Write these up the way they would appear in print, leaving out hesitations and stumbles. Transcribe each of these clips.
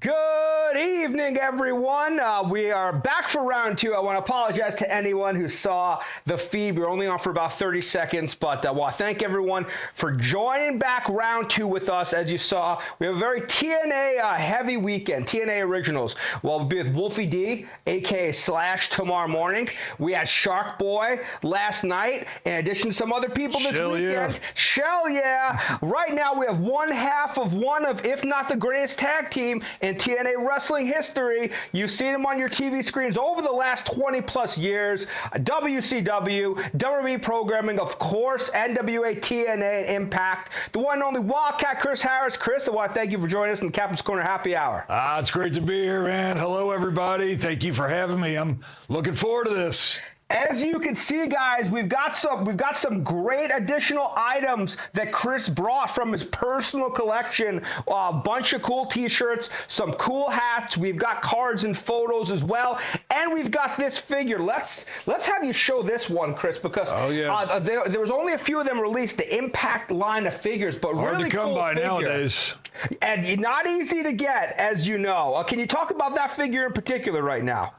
Good evening, everyone. We are back for round two. I want to apologize to anyone who saw the feed. We were only on for about 30 seconds, but I want to thank everyone for joining back round two with us. As you saw, we have a very TNA heavy weekend, TNA Originals. We'll be with Wolfie D, aka Slash, tomorrow morning. We had Sharkboy last night, in addition to some other people this weekend. Shell, yeah. Right now, we have one half of one of, if not the greatest tag team in TNA wrestling history. You've seen them on your TV screens over the last 20 plus years. WCW, WWE programming, of course, NWA, TNA, and Impact. The one and only Wildcat Chris Harris. Chris, I want to thank you for joining us in the Captain's Corner Happy Hour. It's great to be here, man. Hello, everybody. Thank you for having me. I'm looking forward to this. As you can see, guys, we've got some great additional items that Chris brought from his personal collection. A bunch of cool T-shirts, some cool hats. We've got cards and photos as well, and we've got this figure. Let's have you show this one, Chris, because there was only a few of them released. The Impact line of figures, but hard really to come cool by figure. nowadays, and not easy to get, as you know. Can you talk about that figure in particular right now?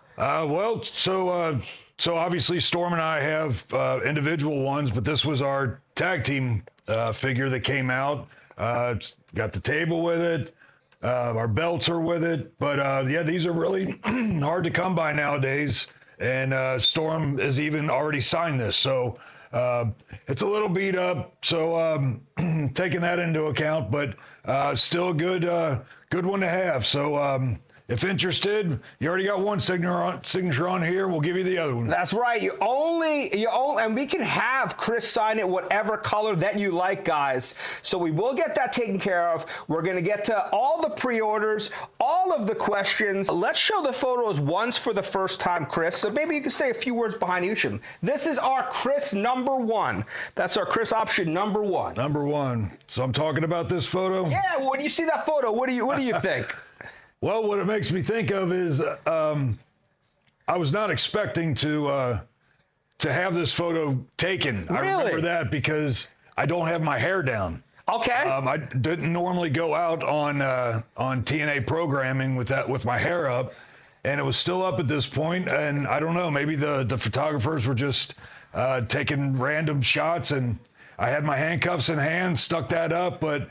So obviously Storm and I have individual ones, but this was our tag team figure that came out. It's got the table with it. Our belts are with it. But yeah, these are really hard to come by nowadays. And Storm has even already signed this. So it's a little beat up. So taking that into account, but still a good one to have. So if interested, you already got one signature on here. We'll give you the other one. That's right. You only, and we can have Chris sign it whatever color that you like, guys. So we will get that taken care of. We're going to get to all the pre-orders, all of the questions. Let's show the photos once for the first time, Chris. So maybe you can say a few words behind each of them. This is our Chris number one. That's our Chris option number one. Number one. So I'm talking about this photo? Yeah. When you see that photo, what do you think? Well, what it makes me think of is I was not expecting to have this photo taken. Really? I remember that because I don't have my hair down. Okay. I didn't normally go out on TNA programming with my hair up, and it was still up at this point. And I don't know, maybe the photographers were just taking random shots, and I had my handcuffs in hand, stuck that up, but.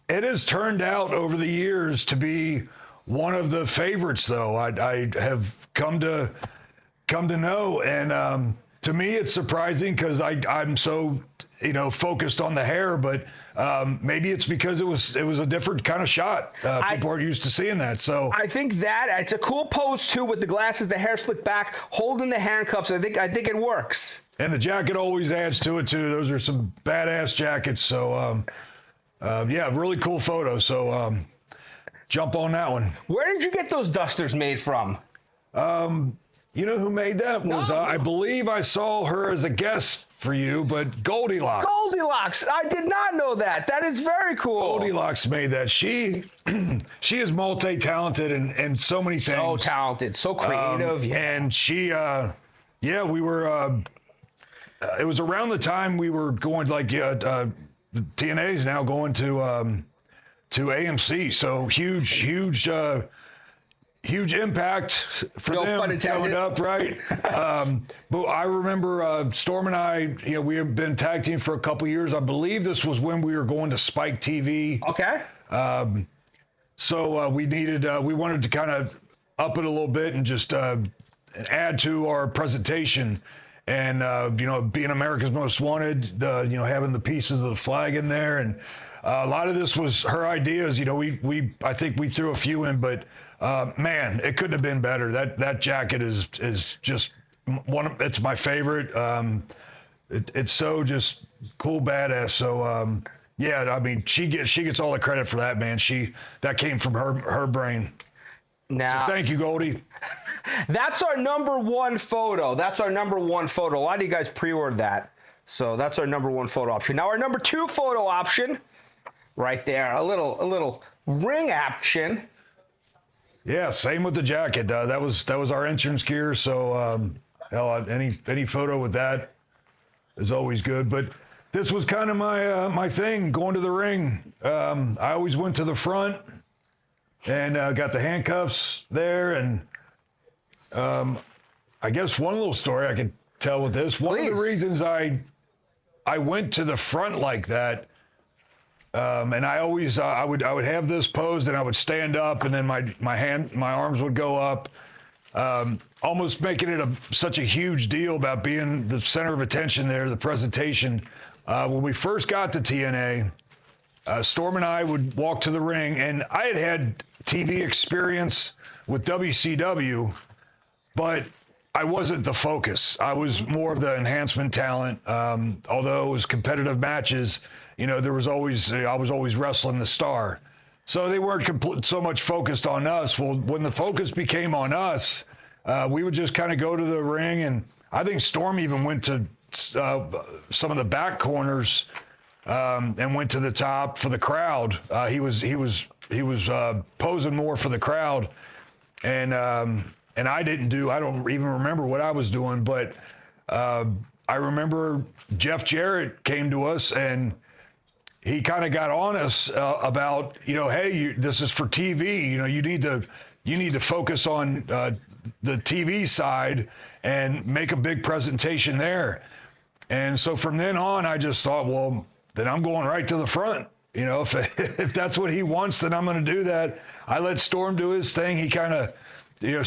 It has turned out over the years to be one of the favorites, though. I have come to know, and to me, it's surprising because I'm so focused on the hair, but maybe it's because it was a different kind of shot. People are used to seeing that, so I think that it's a cool pose too, with the glasses, the hair slicked back, holding the handcuffs. I think it works. And the jacket always adds to it too. Those are some badass jackets, so. Yeah, really cool photo. So jump on that one. Where did you get those dusters made from? You know who made that? Was I believe I saw her as a guest for you, but Goldilocks. Goldilocks. I did not know that. That is very cool. Goldilocks made that. She is multi-talented and so many things. So talented, so creative. And she, we were. It was around the time we were going TNA is now going to AMC, so huge impact for them coming up, right? But I remember Storm and I, we have been tag team for a couple years. I believe this was when we were going to Spike TV. Okay. So we wanted to kind of up it a little bit and just add to our presentation. And, being America's Most Wanted, having the pieces of the flag in there. And a lot of this was her ideas. I think we threw a few in, but, man, it couldn't have been better. That jacket is just it's my favorite. It's so just cool, badass. So, yeah, I mean, she gets all the credit for that, man. That came from her brain. Now, so thank you, Goldie. That's our number one photo. A lot of you guys pre-ordered that. So that's our number one photo option. Now our number two photo option, right there, a little ring action. Yeah, same with the jacket. That was our entrance gear. So any photo with that is always good. But this was kind of my thing, going to the ring. I always went to the front. and got the handcuffs there. And I guess one little story I could tell with this. One of the reasons I went to the front like that, and I always I would have this posed and I would stand up, and then my arms would go up, almost making it such a huge deal about being the center of attention there, the presentation. When we first got to TNA, Storm and I would walk to the ring, and I had TV experience with WCW, but I wasn't the focus. I was more of the enhancement talent. Although it was competitive matches, there was always, I was always wrestling the star. So they weren't so much focused on us. Well, when the focus became on us, we would just kind of go to the ring, and I think Storm even went to some of the back corners and went to the top for the crowd. He was posing more for the crowd, and I don't even remember what I was doing, but I remember Jeff Jarrett came to us and he kind of got on us about, hey, this is for TV. You need to focus on the TV side and make a big presentation there. And so from then on, I just thought, well, then I'm going right to the front. If that's what he wants, then I'm going to do that. I let Storm do his thing. He kind of,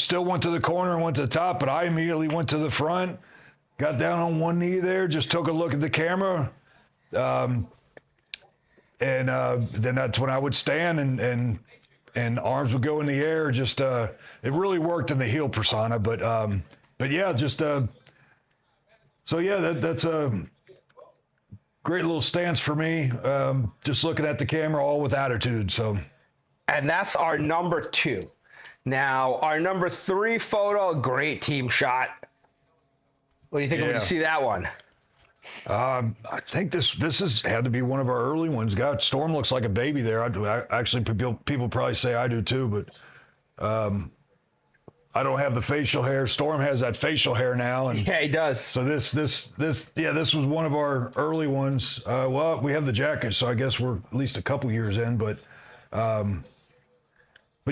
still went to the corner and went to the top, but I immediately went to the front, got down on one knee there, just took a look at the camera. And then that's when I would stand and arms would go in the air. Just, it really worked in the heel persona, but yeah, just, so yeah, that's a great little stance for me. Just looking at the camera, all with attitude. So, and that's our number 2. Now, our number 3 photo, great team shot. What do you think when you see that one? I think this had to be one of our early ones. God, Storm looks like a baby there. Actually, people probably say I do too, but I don't have the facial hair. Storm has that facial hair now, and yeah, he does. So this was one of our early ones. Well, we have the jacket, so I guess we're at least a couple years in, but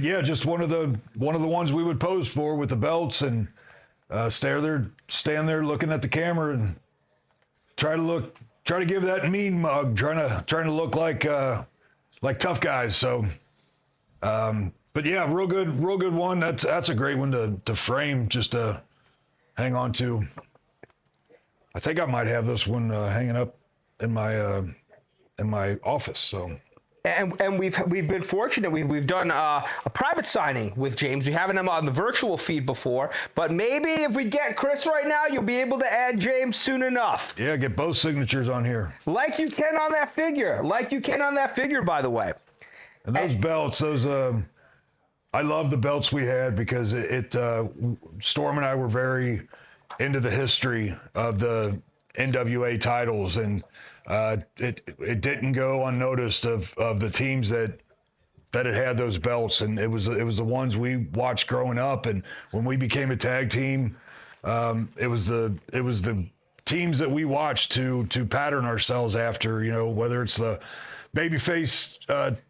yeah, just one of the ones we would pose for with the belts and stand there looking at the camera and try to give that mean mug, trying to look like tough guys. So, but yeah, real good one. That's a great one to frame, just to hang on to. I think I might have this one hanging up in my office. So. And we've been fortunate. We've done a private signing with James. We haven't done on the virtual feed before, but maybe if we get Chris right now, you'll be able to add James soon enough. Yeah, get both signatures on here. Like you can on that figure. By the way. And those belts, I love the belts we had because Storm and I were very into the history of the NWA titles, and it didn't go unnoticed of the teams that had those belts, and it was the ones we watched growing up. And when we became a tag team, it was the teams that we watched to pattern ourselves after. Whether it's the babyface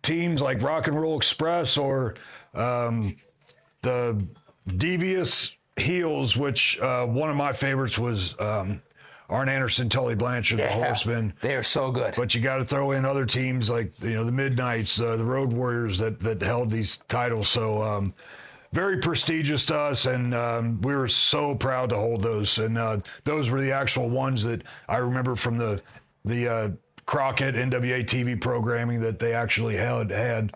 teams like Rock and Roll Express or the devious heels, which one of my favorites was Arn Anderson, Tully Blanchard, the Horsemen. They are so good. But you got to throw in other teams like the Midnights, the Road Warriors that held these titles. So very prestigious to us, and we were so proud to hold those. And those were the actual ones that I remember from the Crockett NWA TV programming that they actually had.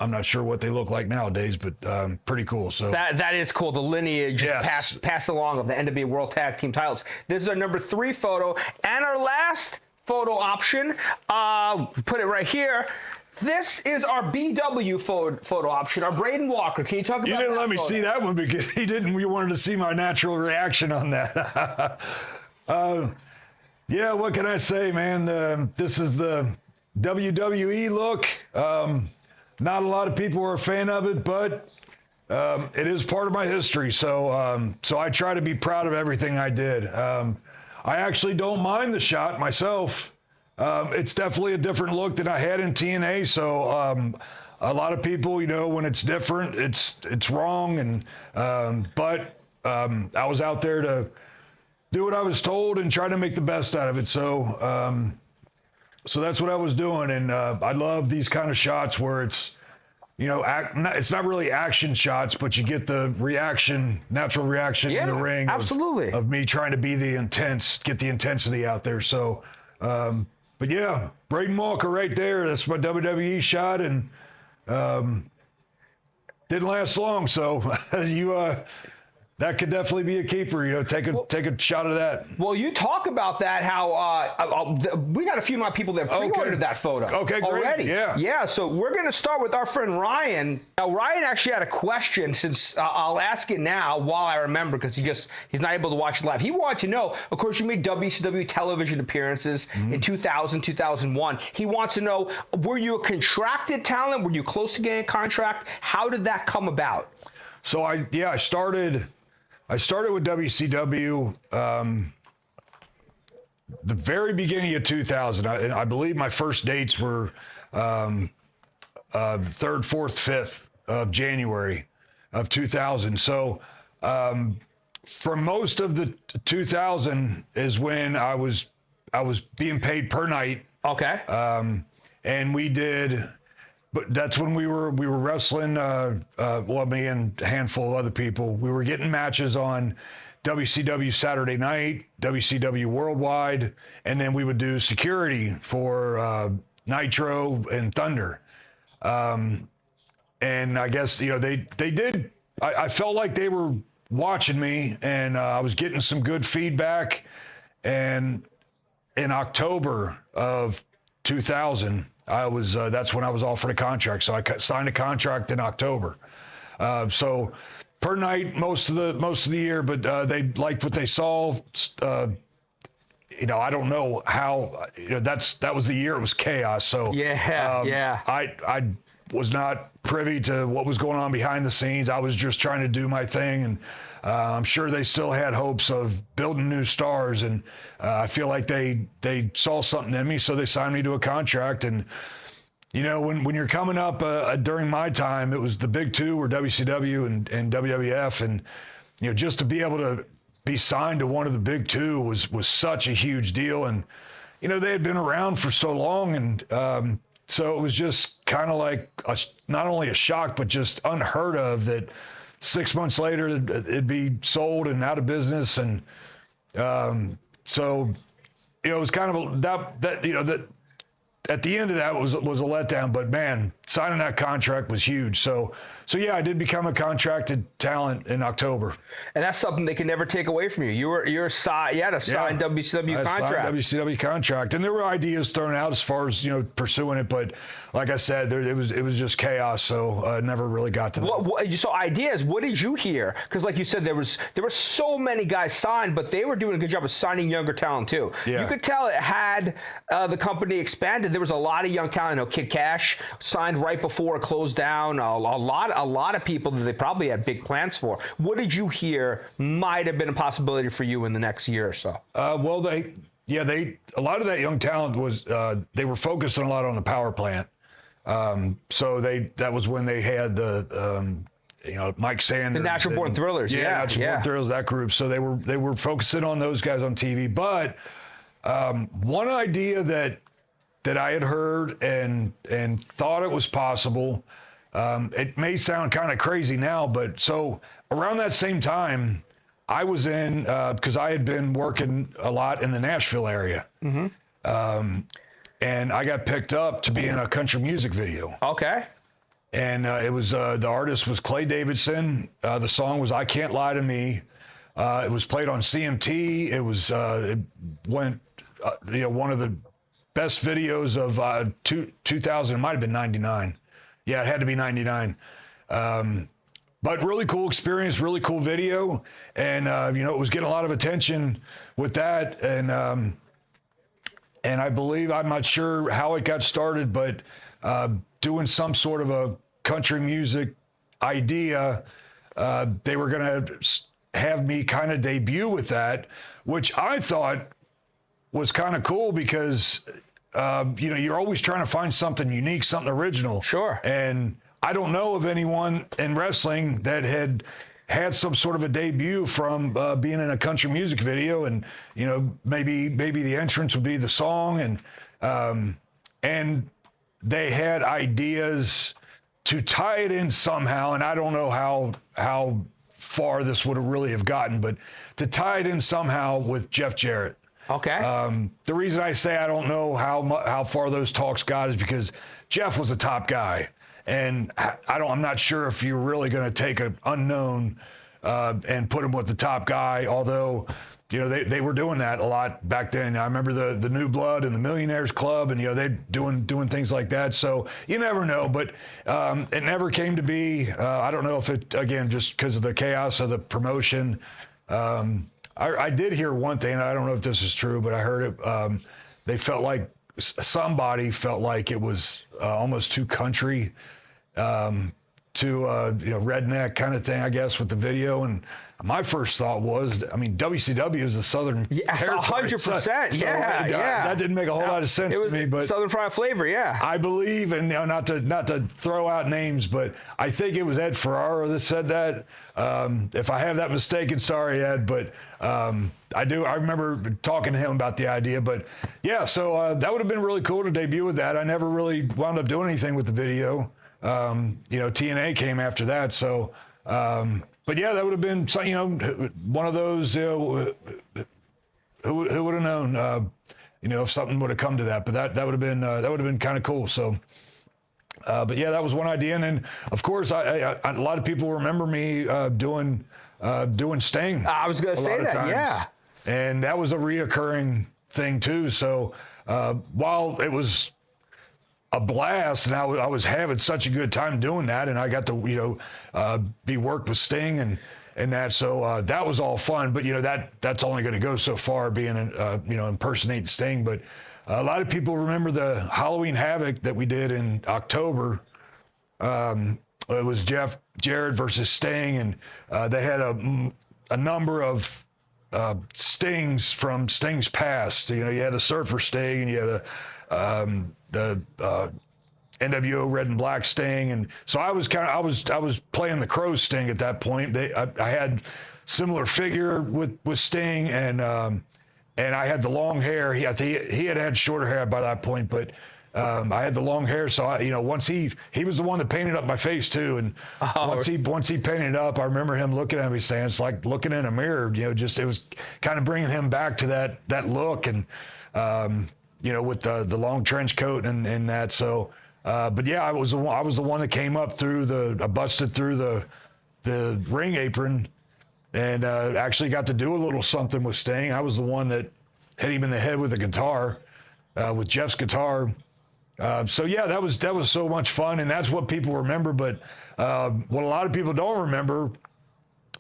I'm not sure what they look like nowadays, but pretty cool. So that is cool. The lineage passed along of the NWA World Tag Team titles. This is our number 3 photo, and our last photo option. Put it right here. This is our BW photo option. Our Braden Walker. Can you talk about? You didn't let me see that one because you wanted to see my natural reaction on that. Yeah, what can I say, man? This is the WWE look. Not a lot of people are a fan of it, but it is part of my history. So I try to be proud of everything I did. I actually don't mind the shot myself. It's definitely a different look than I had in TNA. So a lot of people, you know, when it's different, it's wrong. And but I was out there to do what I was told and try to make the best out of it. So so that's what I was doing. And I love these kind of shots where it's, you know, it's not really action shots, but you get the reaction, natural reaction in the ring. Absolutely. Of me trying to be get the intensity out there. So, but yeah, Braden Walker right there. That's my WWE shot, and didn't last long. So that could definitely be a keeper. You know, take a shot of that. Well, you talk about that. How we got a few of my people that pre-ordered that photo. Okay, great. Already. Yeah. So we're going to start with our friend Ryan. Now, Ryan actually had a question. Since I'll ask it now while I remember, because he's not able to watch it live. He wanted to know. Of course, you made WCW television appearances in 2000, 2001. He wants to know: were you a contracted talent? Were you close to getting a contract? How did that come about? So I started with WCW the very beginning of 2000. I believe my first dates were 3rd, 4th, 5th of January of 2000. So for most of the 2000 is when I was being paid per night. Okay. And we did. But that's when we were wrestling, me and a handful of other people. We were getting matches on WCW Saturday Night, WCW Worldwide, and then we would do security for Nitro and Thunder. And I guess, you know, they did. I felt like they were watching me, and I was getting some good feedback. And in October of 2000, that's when I was offered a contract. So I signed a contract in October. So per night most of the year, but they liked what they saw. You know, I don't know how. You know, that was the year. It was chaos. So I was not privy to what was going on behind the scenes. I was just trying to do my thing, and I'm sure they still had hopes of building new stars, and I feel like they saw something in me, so they signed me to a contract. And you know, when you're coming up during my time, it was the big two were WCW and WWF, and you know, just to be able to be signed to one of the big two was such a huge deal. And you know, they had been around for so long, and so it was just kind of like not only a shock, but just unheard of that 6 months later it'd be sold and out of business. And so, you know, it was kind of that you know, that at the end of that was a letdown, but man, signing that contract was huge. So yeah, I did become a contracted talent in October. And that's something they can never take away from you. You had a signed WCW contract. Signed WCW contract, and there were ideas thrown out as far as, you know, pursuing it, but like I said, it was just chaos. So I never really got to that. So ideas. What did you hear? Because like you said, there were so many guys signed, but they were doing a good job of signing younger talent too. Yeah. You could tell it had the company expanded. There was a lot of young talent. You know, Kid Cash signed right before it closed down. A lot of people that they probably had big plans for. What did you hear might have been a possibility for you in the next year or so? Well, a lot of that young talent was they were focusing a lot on the power plant. So that was when they had the you know, Mike Sanders, the Natural Born Thrillers, Natural Born Thrillers, that group. So they were focusing on those guys on TV. But one idea that I had heard and thought it was possible. It may sound kind of crazy now, but so around that same time, I was in because I had been working a lot in the Nashville area. Mm-hmm. And I got picked up to be in a country music video. Okay. And it was the artist was Clay Davidson. The song was "I Can't Lie to Me." It was played on CMT. It was it went you know, one of the best videos of 2000. It might have been 99. Yeah, it had to be 99. But really cool experience, really cool video, and you know, it was getting a lot of attention with that. And I believe, I'm not sure how it got started, but doing some sort of a country music idea, they were going to have me kind of debut with that, which I thought was kind of cool because you're always trying to find something unique, something original. Sure. And I don't know of anyone in wrestling that had some sort of a debut from being in a country music video, and maybe the entrance would be the song, and they had ideas to tie it in somehow, and I don't know how far this would have really have gotten, but to tie it in somehow with Jeff Jarrett. Okay. The reason I say I don't know how far those talks got is because Jeff was a top guy, and I'm not sure if you're really going to take an unknown and put him with the top guy. Although, they were doing that a lot back then. I remember the New Blood and the Millionaires Club, and they doing things like that. So you never know, but it never came to be. I don't know if it, again, just because of the chaos of the promotion. I did hear one thing, and I don't know if this is true, but I heard it. They felt like somebody felt like it was almost too country, redneck kind of thing, I guess, with the video. And my first thought was, WCW is a Southern territory. 100%. Yeah. That didn't make a whole lot of sense to me. But Southern fried flavor, yeah. I believe, and not to throw out names, but I think it was Ed Ferraro that said that. If I have that mistaken, sorry, Ed, but I remember talking to him about the idea. But yeah, so that would have been really cool to debut with that. I never really wound up doing anything with the video. TNA came after that, so but yeah, that would have been one of those, who would have known, if something would have come to that. But that would have been kind of cool. So but yeah, that was one idea. And then of course a lot of people remember me doing Sting. I was going to say that, yeah. And that was a reoccurring thing too. So while it was a blast, and I was having such a good time doing that, and I got to be worked with Sting and that, so that was all fun. But that's only going to go so far, being impersonating Sting. But a lot of people remember the Halloween Havoc that we did in October. It was Jeff Jarrett versus Sting, and they had a number of Stings from Sting's past. You had a Surfer Sting, and you had the NWO Red and Black Sting, and so I was playing the Crow Sting at that point. I had similar figure with Sting, and I had the long hair. He had shorter hair by that point, but I had the long hair. So once he was the one that painted up my face too, and once he painted it up, I remember him looking at me saying, "It's like looking in a mirror." It was kind of bringing him back to that look, and with the long trench coat and that. So, but yeah, I was the one that came up busted through the ring apron, and actually got to do a little something with Sting. I was the one that hit him in the head with a guitar, with Jeff's guitar. So yeah, that was so much fun, and that's what people remember. But what a lot of people don't remember,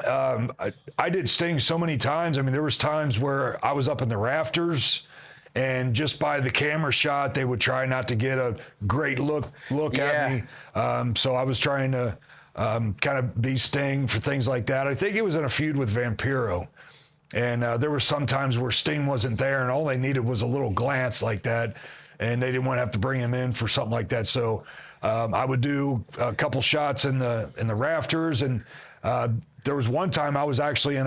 I did Sting so many times. There was times where I was up in the rafters, and just by the camera shot, they would try not to get a great look at me. So I was trying to kind of be Sting for things like that. I think it was in a feud with Vampiro. And there were some times where Sting wasn't there, and all they needed was a little glance like that, and they didn't want to have to bring him in for something like that. So I would do a couple shots in the rafters, and there was one time I was actually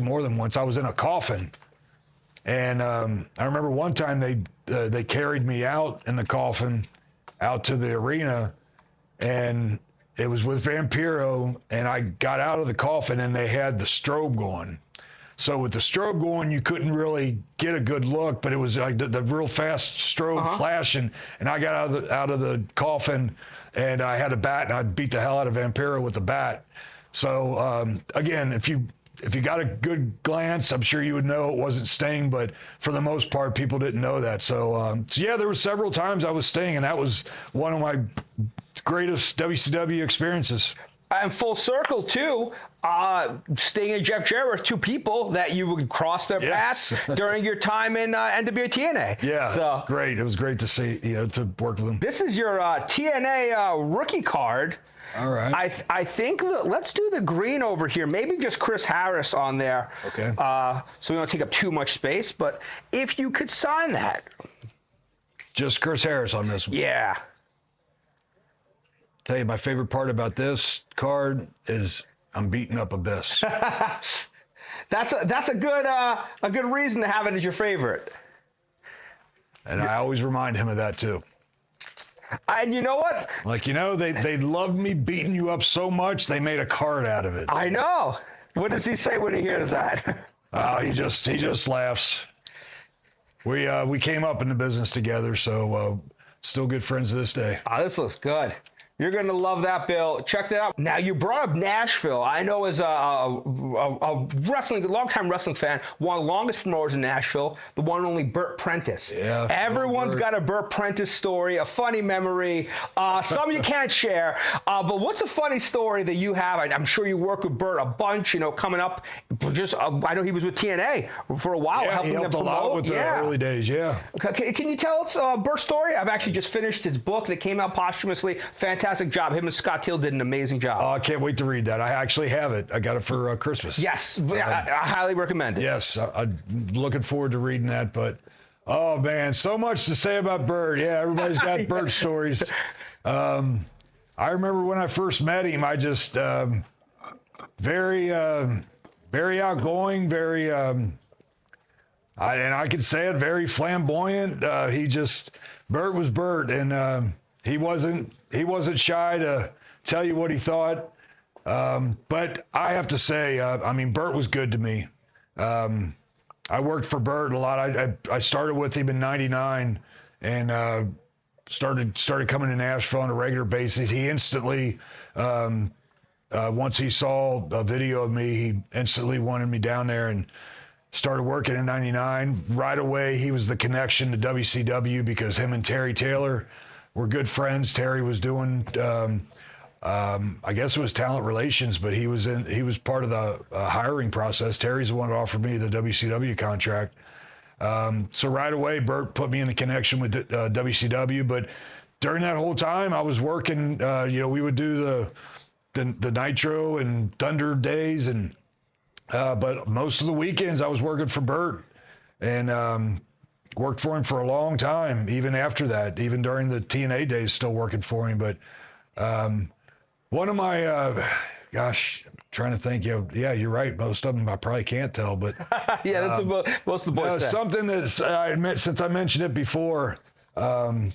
more than once, I was in a coffin. And I remember one time they carried me out in the coffin out to the arena, and it was with Vampiro, and I got out of the coffin, and they had the strobe going. So with the strobe going, you couldn't really get a good look, but it was like the real fast strobe flashing, and I got out of the coffin, and I had a bat, and I beat the hell out of Vampiro with the bat. So again, if you got a good glance, I'm sure you would know it wasn't Sting, but for the most part, people didn't know that. So yeah, there were several times I was Sting, and that was one of my greatest WCW experiences. And full circle, too, Sting and Jeff Jarrett were two people that you would cross their paths during your time in NWA TNA. Yeah, so great. It was great to see, to work with them. This is your TNA rookie card. All right. I think let's do the green over here. Maybe just Chris Harris on there. Okay. So we don't take up too much space. But if you could sign that. Just Chris Harris on this one. Yeah. Tell you, my favorite part about this card is I'm beating up Abyss. That's a good reason to have it as your favorite. And I always remind him of that too. And you know what? Like, they loved me beating you up so much, they made a card out of it. I know. What does he say when he hears that? He just laughs. We came up in the business together, so still good friends to this day. Oh, this looks good. You're going to love that, Bill. Check that out. Now, you brought up Nashville. I know as a longtime wrestling fan, one of the longest promoters in Nashville, the one and only Burt Prentice. Yeah. Everyone's got a Burt Prentice story, a funny memory, some you can't share. But what's a funny story that you have? I'm sure you work with Burt a bunch, coming up. I know he was with TNA for a while, helping he helped them a promote. lot with the early days, yeah. Can you tell us Burt's story? I've actually just finished his book that came out posthumously. Fantastic job. Him and Scott Teal did an amazing job. Oh, I can't wait to read that. I actually have it. I got it for Christmas. Yes. I highly recommend it. Yes. I'm looking forward to reading that. But, oh, man, so much to say about Burt. Yeah, everybody's got Burt stories. I remember when I first met him, I just very outgoing, very, and I could say it, very flamboyant. Burt was Burt, and he wasn't shy to tell you what he thought. But I have to say, Burt was good to me. I worked for Burt a lot. I started with him in '99 and started coming to Nashville on a regular basis. He instantly, once he saw a video of me, he instantly wanted me down there and started working in '99. Right away, he was the connection to WCW because him and Terry Taylor were good friends. Terry was doing, I guess it was talent relations, but he was part of the hiring process. Terry's the one who offered me the WCW contract. So right away, Burt put me in a connection with WCW. But during that whole time, I was working. We would do the Nitro and Thunder days, and but most of the weekends I was working for Burt, and worked for him for a long time, even after that, even during the TNA days, still working for him. But one of my, trying to think, yeah, you're right. Most of them I probably can't tell, but yeah, that's what most of the boys say. Something that since I mentioned it before, the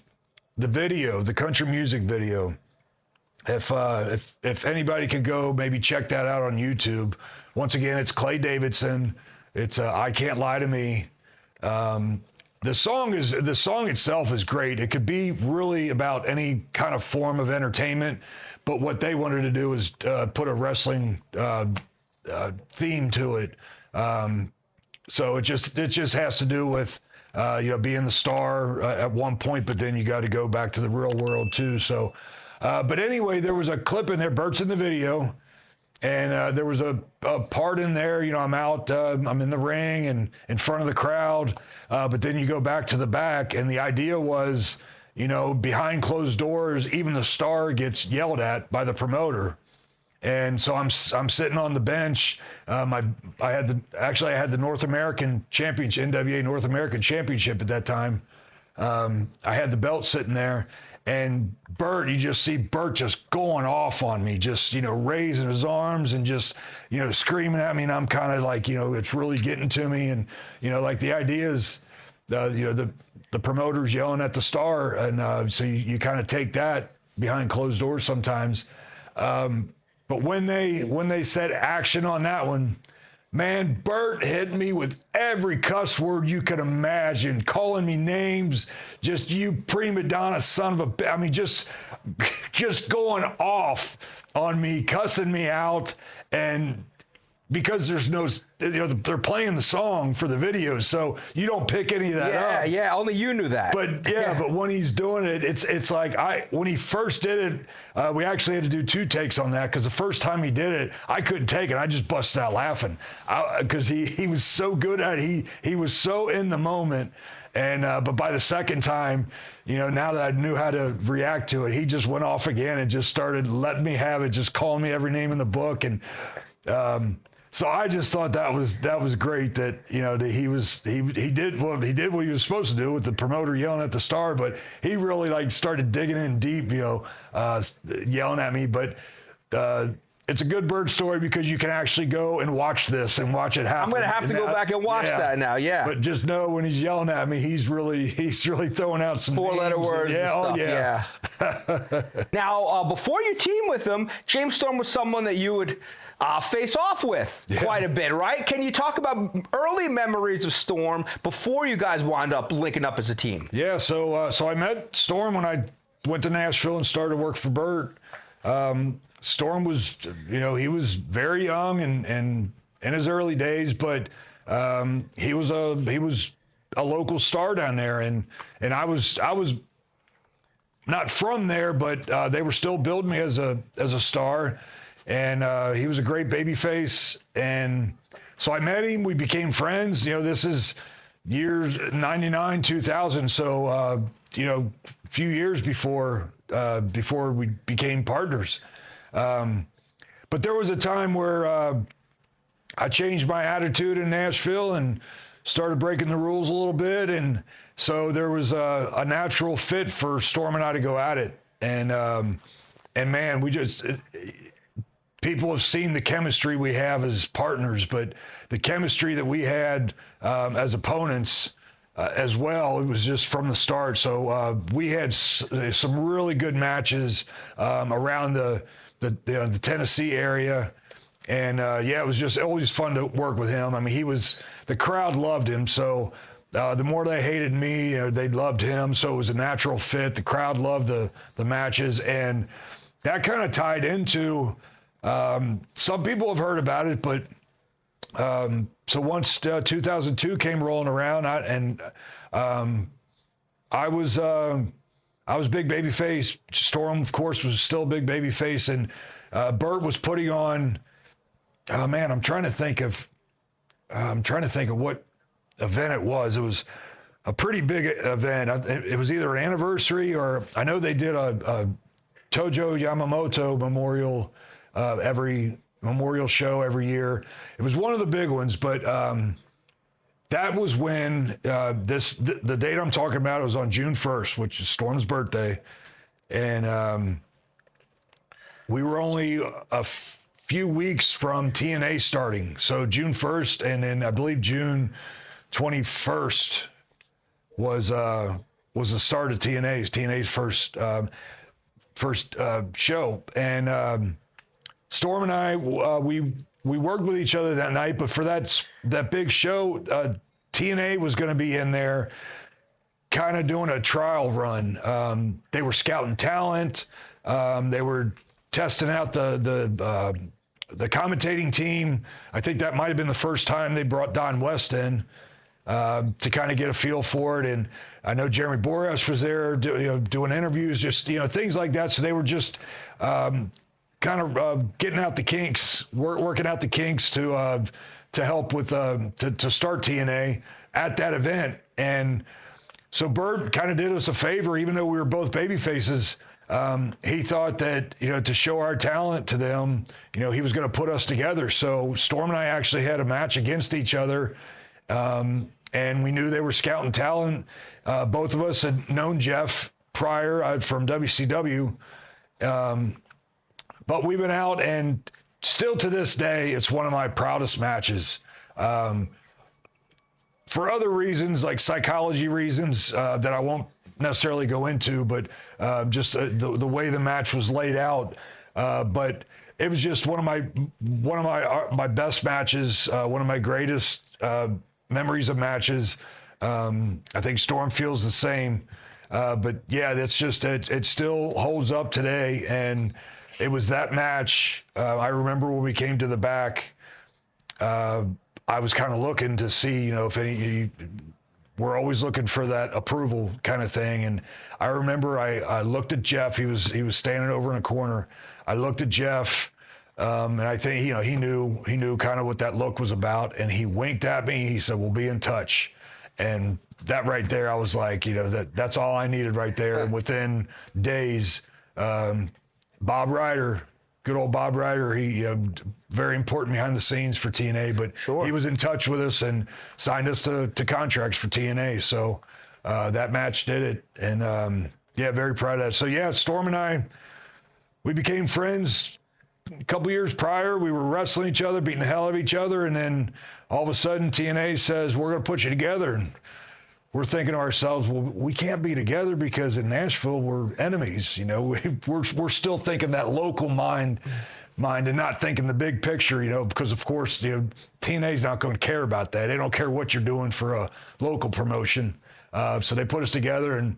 video, the country music video. If anybody could go, maybe check that out on YouTube. Once again, it's Clay Davidson. It's I Can't Lie to Me. The song itself is great. It could be really about any kind of form of entertainment, but what they wanted to do is put a wrestling theme to it. So it just has to do with being the star at one point, but then you got to go back to the real world too. So, but anyway, there was a clip in there. Burt's in the video. And there was a part in there, I'm out, I'm in the ring and in front of the crowd, but then you go back to the back, and the idea was, behind closed doors, even the star gets yelled at by the promoter. And so I'm sitting on the bench. I had the North American Championship, NWA North American Championship at that time. I had the belt sitting there. And Burt, you just see Burt just going off on me, just, raising his arms and just, screaming at me. And I'm kind of like, it's really getting to me. And, like the idea is, the promoter's yelling at the star. And so you kind of take that behind closed doors sometimes. But when they said action on that one, man, Burt hit me with every cuss word you could imagine, calling me names, just you prima donna son of a, just going off on me, cussing me out. And because there's no, they're playing the song for the videos, so you don't pick any of that up. Yeah, only you knew that. But but when he's doing it, it's like when he first did it, we actually had to do 2 takes on that because the first time he did it, I couldn't take it. I just busted out laughing because he was so good at it. He was so in the moment. And but by the second time, now that I knew how to react to it, he just went off again and just started letting me have it, just calling me every name in the book. And So I just thought that was great that, you know, that he did what he was supposed to do with the promoter yelling at the star, but he really like started digging in deep, you know, yelling at me. But it's a good Burt story because you can actually go and watch this and watch it happen. I'm going to have to go back and watch that now. Yeah. But just know when he's yelling at me, he's really throwing out some four-letter words. Yeah. And stuff. Yeah. Now, before you team with him, James Storm was someone that you would face off with quite a bit, right? Can you talk about early memories of Storm before you guys wound up linking up as a team? Yeah. So I met Storm when I went to Nashville and started to work for Burt. Storm was, you know, he was very young and in his early days, but he was a local star down there, and I was not from there, but they were still building me as a star, and he was a great baby face, and so I met him. We became friends. You know, this is years 99, 2000, so you know, a few years before we became partners. But there was a time where I changed my attitude in Nashville and started breaking the rules a little bit, and so there was a natural fit for Storm and I to go at it. And man, people have seen the chemistry we have as partners, but the chemistry that we had as opponents as well, it was just from the start. So we had some really good matches around the Tennessee area. And it was just always fun to work with him. I mean, the crowd loved him. So the more they hated me, you know, they loved him. So it was a natural fit. The crowd loved the matches. And that kind of tied into, some people have heard about it, but so once 2002 came rolling around, I was big babyface. Storm, of course, was still a big babyface, and Burt was putting on. Oh man, I'm trying to think of what event it was. It was a pretty big event. It was either an anniversary or I know they did a Tojo Yamamoto memorial memorial show every year. It was one of the big ones, but that was when the date I'm talking about, it was on June 1st, which is Storm's birthday. And we were only a few weeks from TNA starting. So June 1st, and then I believe June 21st was the start of TNA's first show. And Storm and I, we worked with each other that night, but for that big show, TNA was going to be in there kind of doing a trial run. They were scouting talent. They were testing out the commentating team. I think that might have been the first time they brought Don West in to kind of get a feel for it. And I know Jeremy Boreas was there doing interviews, just, you know, things like that. So they were just kind of getting out the kinks, working out the kinks to help with to start TNA at that event. And so Burt kind of did us a favor, even though we were both baby faces. He thought that, you know, to show our talent to them, you know, he was going to put us together. So Storm and I actually had a match against each other, and we knew they were scouting talent. Both of us had known Jeff prior from WCW. But we've been out, and still to this day, it's one of my proudest matches. For other reasons, like psychology reasons that I won't necessarily go into, but just the way the match was laid out. But it was just one of my best matches, one of my greatest memories of matches. I think Storm feels the same. But yeah, that's just it still holds up today. And it was that match. I remember when we came to the back, I was kind of looking to see, you know, if we're always looking for that approval kind of thing. And I remember I looked at Jeff. He was standing over in a corner. I looked at Jeff, and I think, you know, he knew kind of what that look was about. And he winked at me. He said, "We'll be in touch." And that right there, I was like, you know, that's all I needed right there. And within days, Bob Ryder good old Bob Ryder, he very important behind the scenes for TNA, but he was in touch with us and signed us to contracts for TNA. So that match did it. And yeah, very proud of that. So yeah, Storm and I, we became friends a couple years prior. We were wrestling each other, beating the hell out of each other. And then all of a sudden TNA says, we're going to put you together. And we're thinking to ourselves, well, we can't be together because in Nashville we're enemies. You know, we're still thinking that local mind and not thinking the big picture, you know, because of course, you know, TNA's not going to care about that. They don't care what you're doing for a local promotion. So they put us together, and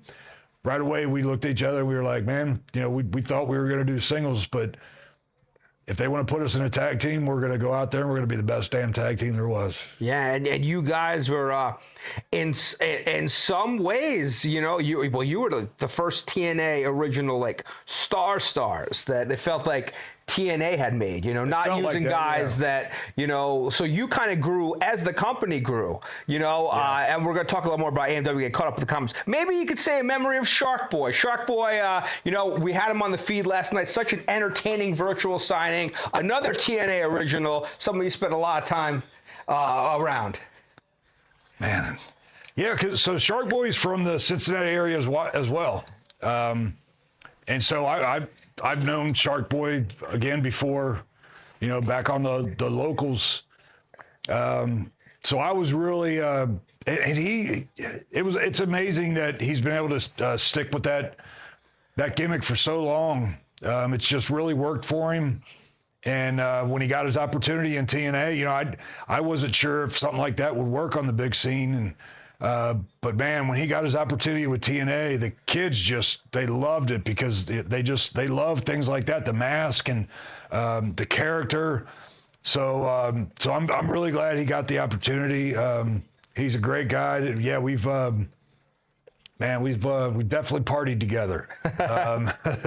right away we looked at each other and we were like, man, you know, we thought we were going to do singles, but if they want to put us in a tag team, we're going to go out there and we're going to be the best damn tag team there was. Yeah, and you guys were, in some ways, you know, you were the first TNA original, like, stars that it felt like TNA had made, you know, not using like that, guys that, you know, so you kind of grew as the company grew, you know, and we're going to talk a lot more about AMW, get caught up with the comments. Maybe you could say a memory of Sharkboy. Sharkboy, you know, we had him on the feed last night, such an entertaining virtual signing, another TNA original, somebody you spent a lot of time around. Man. Yeah, so Sharkboy's from the Cincinnati area as well. And so I've known Sharkboy again before, you know, back on the locals. So I was really, and it's amazing that he's been able to stick with that gimmick for so long. It's just really worked for him. And when he got his opportunity in TNA, you know, I wasn't sure if something like that would work on the big scene. And but man, when he got his opportunity with TNA, the kids they loved it because they love things like that, the mask and the character. So I'm really glad he got the opportunity. He's a great guy. Yeah, we've definitely partied together.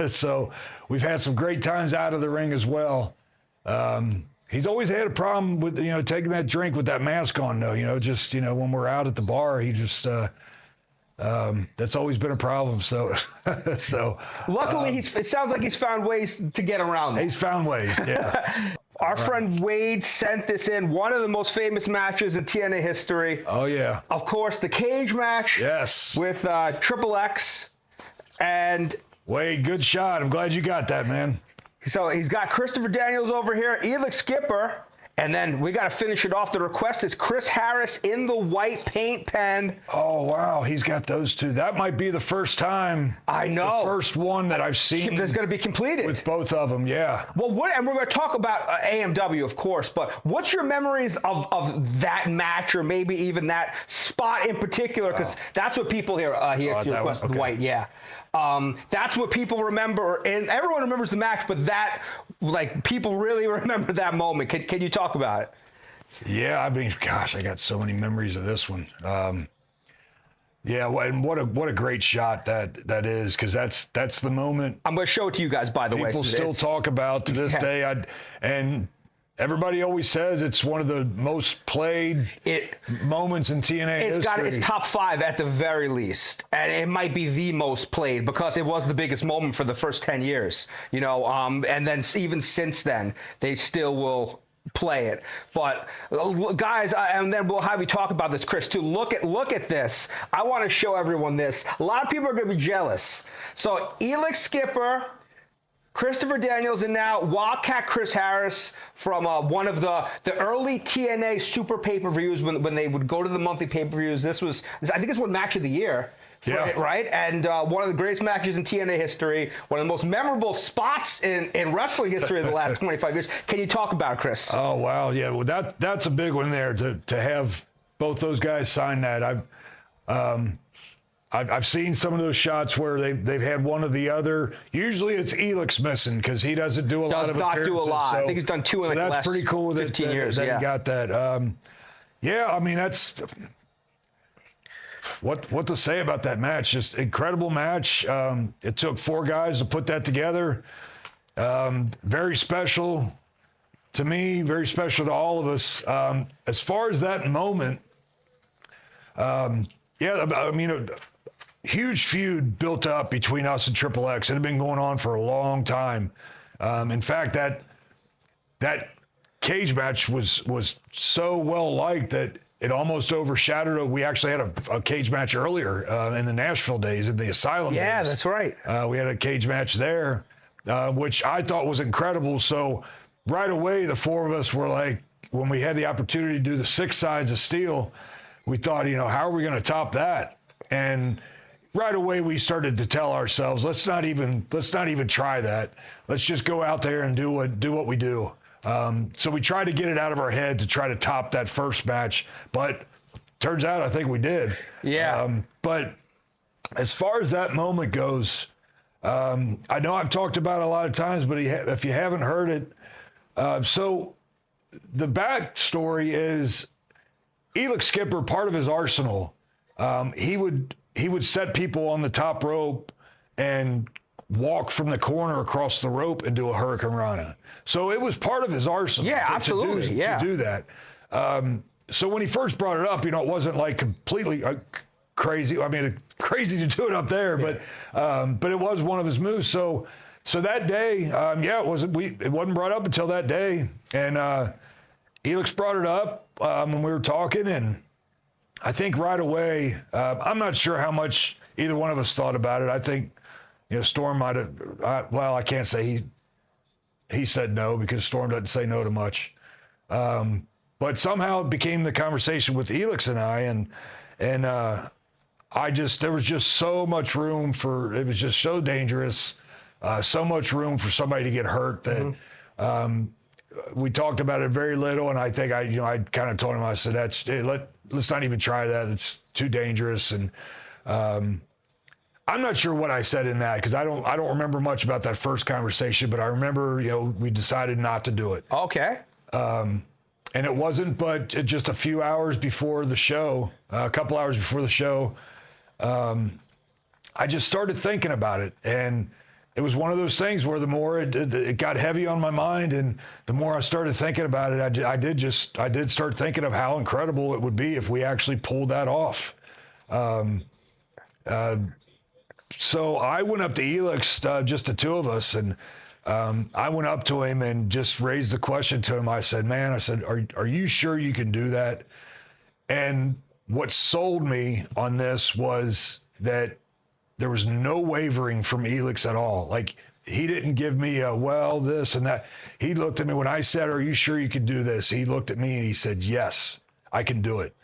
So we've had some great times out of the ring as well. He's always had a problem with, you know, taking that drink with that mask on, though. You know, just, you know, when we're out at the bar, he just, that's always been a problem. So, luckily, it sounds like he's found ways to get around it. He's found ways, yeah. Our friend Wade sent this in, one of the most famous matches in TNA history. Oh, yeah. Of course, the cage match. Yes. With Triple X. And Wade, good shot. I'm glad you got that, man. So he's got Christopher Daniels over here, Elix Skipper, and then we got to finish it off. The request is Chris Harris in the white paint pen. Oh, wow. He's got those two. That might be the first time. I know. The first one that I've seen. That's going to be completed. With both of them, yeah. Well, and we're going to talk about AMW, of course, but what's your memories of that match or maybe even that spot in particular? Because that's what people hear. He actually requested white, yeah. That's what people remember, and everyone remembers the match, but that, like, people really remember that moment. Can you talk about it? Yeah, I mean, gosh, I got so many memories of this one. Yeah, and what a great shot that is, because that's the moment. I'm going to show it to you guys, by the way. People still talk about to this day. And everybody always says it's one of the most played moments in TNA history. It's top 5 at the very least, and it might be the most played because it was the biggest moment for the first 10 years, you know. And then even since then, they still will play it. But guys, and then we'll have you talk about this, Chris, too. Look at this. I want to show everyone this. A lot of people are going to be jealous. So Elix Skipper, Christopher Daniels, and now Wildcat Chris Harris from one of the early TNA super pay-per-views when they would go to the monthly pay-per-views. I think it's one match of the year. Yeah. Right? And one of the greatest matches in TNA history, one of the most memorable spots in wrestling history of the last 25 years. Can you talk about it, Chris? Oh, wow. Yeah, well, that's a big one there to have both those guys sign that. I've seen some of those shots where they've had one or the other. Usually it's Elix missing because he doesn't do a lot of appearances. Does not do a lot. So, I think he's done 2 in the last 15 years. That's pretty cool that he got that. Yeah, I mean, that's what to say about that match. Just incredible match. It took 4 guys to put that together. Very special to me, very special to all of us. As far as that moment, yeah, I mean, a huge feud built up between us and Triple X. It had been going on for a long time. In fact, that cage match was so well liked that it almost overshadowed it. We actually had a cage match earlier in the Nashville days, in the Asylum days. Yeah, that's right. We had a cage match there, which I thought was incredible. So right away, the four of us were like, when we had the opportunity to do the 6 sides of steel, we thought, how are we going to top that? And right away, we started to tell ourselves, let's not even try that. Let's just go out there and do what we do. So we tried to get it out of our head to try to top that first match, but turns out I think we did. Yeah. But as far as that moment goes, I know I've talked about it a lot of times, but if you haven't heard it, so the backstory is Elix Skipper, part of his arsenal, he would set people on the top rope and walk from the corner across the rope and do a Hurricane Rana. So it was part of his arsenal. Yeah, absolutely. To do that. So when he first brought it up, it wasn't like completely crazy. I mean, crazy to do it up there, but it was one of his moves. So that day, it wasn't brought up until that day, and Elix brought it up when we were talking, and I think right away, I'm not sure how much either one of us thought about it. I think, Storm might have, I can't say he said no, because Storm doesn't say no to much. But somehow it became the conversation with Elix and I, and there was just so much room it was just so dangerous, so much room for somebody to get hurt that, we talked about it very little, and I think I kind of told him, I said, let's not even try that. It's too dangerous. And I'm not sure what I said in that, because I don't remember much about that first conversation, but I remember, we decided not to do it. Okay. And it wasn't but just a few hours before the show, a couple hours before the show, I just started thinking about it, and it was one of those things where the more it got heavy on my mind, and the more I started thinking about it, I did start thinking of how incredible it would be if we actually pulled that off. So I went up to Elix, just the two of us, and I went up to him and just raised the question to him. I said, are you sure you can do that? And what sold me on this was that there was no wavering from Elix at all. Like, he didn't give me this and that. He looked at me when I said, are you sure you can do this? He looked at me and he said, yes, I can do it.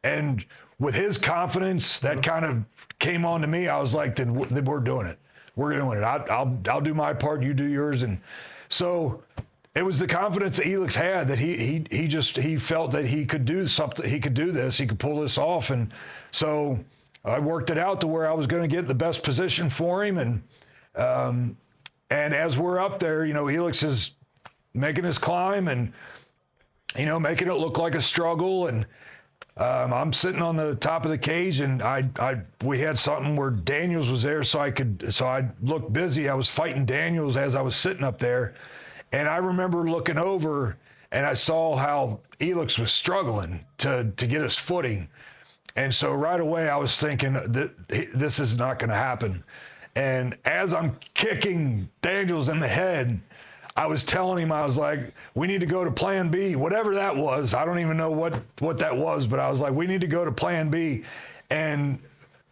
And with his confidence, that kind of came on to me. I was like, then we're doing it. We're doing it. I'll do my part, you do yours. And so it was the confidence that Elix had, that he felt that he could do something. He could do this. He could pull this off. And so I worked it out to where I was going to get the best position for him. And as we're up there, Elix is making his climb and, making it look like a struggle. And I'm sitting on the top of the cage, and we had something where Daniels was there, so I looked busy. I was fighting Daniels as I was sitting up there. And I remember looking over, and I saw how Elix was struggling to get his footing. And so right away, I was thinking that this is not going to happen. And as I'm kicking Daniels in the head, I was telling him, I was like, we need to go to plan B, whatever that was. I don't even know what that was, but I was like, we need to go to plan B. And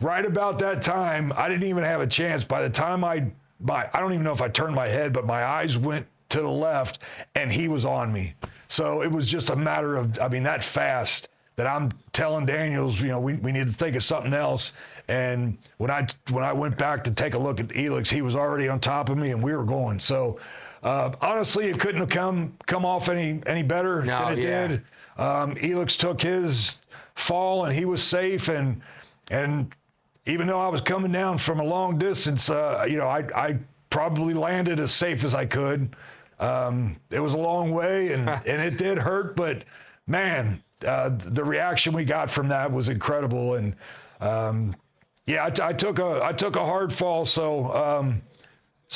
right about that time, I didn't even have a chance. By the time I don't even know if I turned my head, but my eyes went to the left, and he was on me. So it was just a matter of, that fast, that I'm telling Daniels, we need to think of something else. And when I went back to take a look at Elix, he was already on top of me, and we were going. So honestly, it couldn't have come off any better than it did. Elix took his fall, and he was safe. And even though I was coming down from a long distance, I probably landed as safe as I could. It was a long way, and it did hurt, but man, the reaction we got from that was incredible. And I took a hard fall, so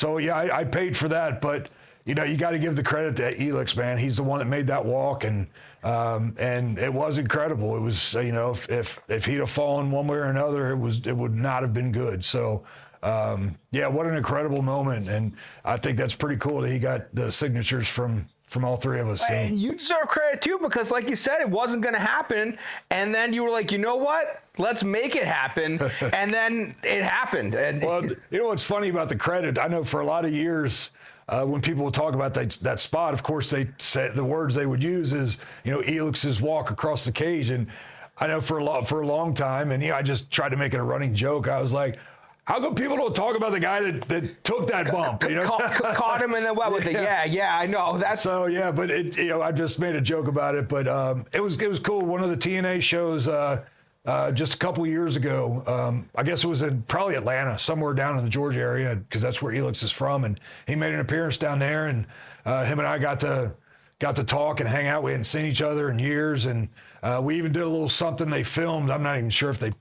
I paid for that. But you got to give the credit to Elix, man. He's the one that made that walk, and it was incredible. It was if he'd have fallen one way or another, it would not have been good. So Yeah, what an incredible moment. And I think that's pretty cool that he got the signatures from all three of us. So. And you deserve credit too, because like you said, it wasn't going to happen. And then you were like, you know what? Let's make it happen. And then it happened. And well, you know what's funny about the credit? I know for a lot of years, when people would talk about that spot, of course, they said the words they would use is, Elix's walk across the cage. And I know for a long time, and I just tried to make it a running joke. I was like, how come people don't talk about the guy that took that bump? Caught him and then what with it? Yeah, I know. That's so yeah, but I just made a joke about it, but it was cool. One of the TNA shows just a couple years ago, I guess it was in probably Atlanta, somewhere down in the Georgia area, because that's where Elix is from, and he made an appearance down there, and him and I got to talk and hang out. We hadn't seen each other in years, and we even did a little something they filmed. I'm not even sure if they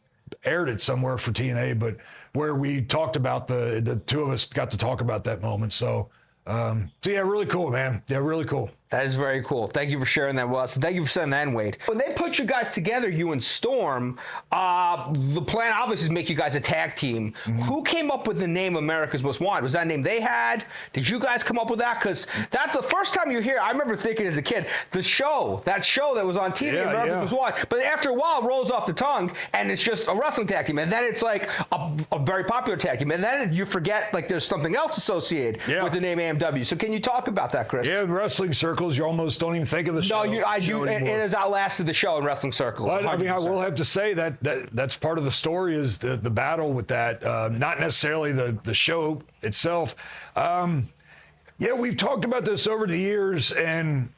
aired it somewhere for TNA, but where we talked about the two of us got to talk about that moment. So yeah, really cool, man. Yeah, really cool. That is very cool. Thank you for sharing that with us. And thank you for saying that in, Wade. When they put you guys together, you and Storm, the plan obviously is make you guys a tag team. Mm-hmm. Who came up with the name America's Most Wanted? Was that a name they had? Did you guys come up with that? Because that's the first time you hear, I remember thinking as a kid, that show that was on TV, America's Most Wanted. But after a while, it rolls off the tongue, and it's just a wrestling tag team. And then it's like a very popular tag team. And then you forget, like, there's something else associated with the name AMW. So can you talk about that, Chris? Yeah, in wrestling circles, you almost don't even think of the show. No, I do. It has outlasted the show in wrestling circles. But, I mean, I will have to say that's part of the story is the battle with that, not necessarily the show itself. Yeah, we've talked about this over the years, and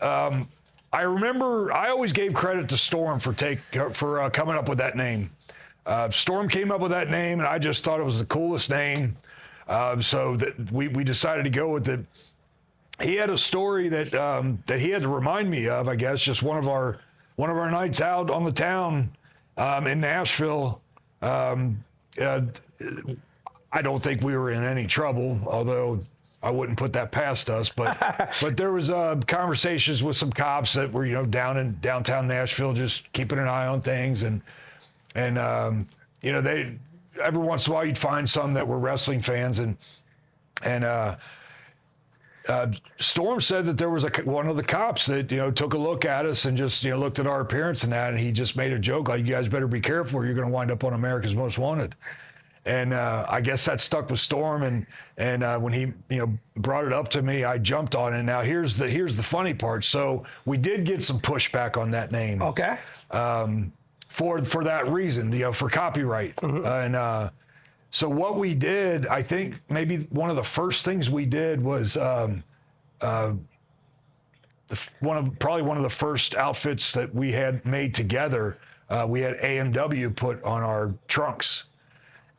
I remember I always gave credit to Storm for coming up with that name. Storm came up with that name, and I just thought it was the coolest name. So that we decided to go with it. He had a story that he had to remind me of, I guess, just one of our nights out on the town in Nashville. I don't think we were in any trouble, although I wouldn't put that past us. But there was conversations with some cops that were down in downtown Nashville, just keeping an eye on things, and they every once in a while you'd find some that were wrestling fans, and Storm said that there was one of the cops that took a look at us and just looked at our appearance and that, and he just made a joke like, "You guys better be careful, or you're going to wind up on America's Most Wanted." And I guess that stuck with Storm, and when he brought it up to me, I jumped on it. Now here's the funny part. So we did get some pushback on that name. Okay. For that reason, for copyright. Mm-hmm. And so what we did, I think maybe one of the first things we did was probably one of the first outfits that we had made together. We had AMW put on our trunks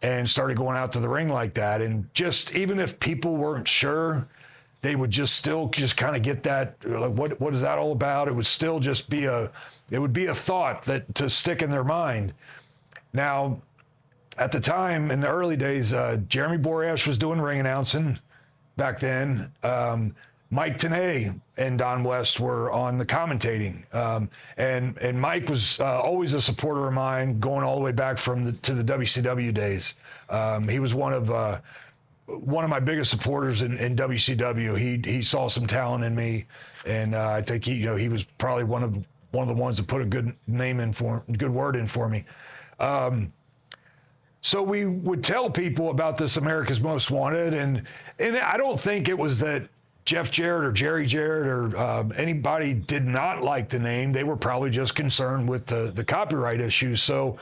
and started going out to the ring like that. And just even if people weren't sure, they would just kind of get that, like, what is that all about? It would still just be a thought that to stick in their mind. Now, at the time, in the early days, Jeremy Borash was doing ring announcing back then. Mike Tenay and Don West were on the commentating. And Mike was always a supporter of mine, going all the way back to the WCW days. He was one of my biggest supporters in WCW. He saw some talent in me, and I think he was probably one of the ones that put a good word in for me. So we would tell people about this America's Most Wanted, and I don't think it was that Jeff Jarrett or Jerry Jarrett or anybody did not like the name. They were probably just concerned with the copyright issues. So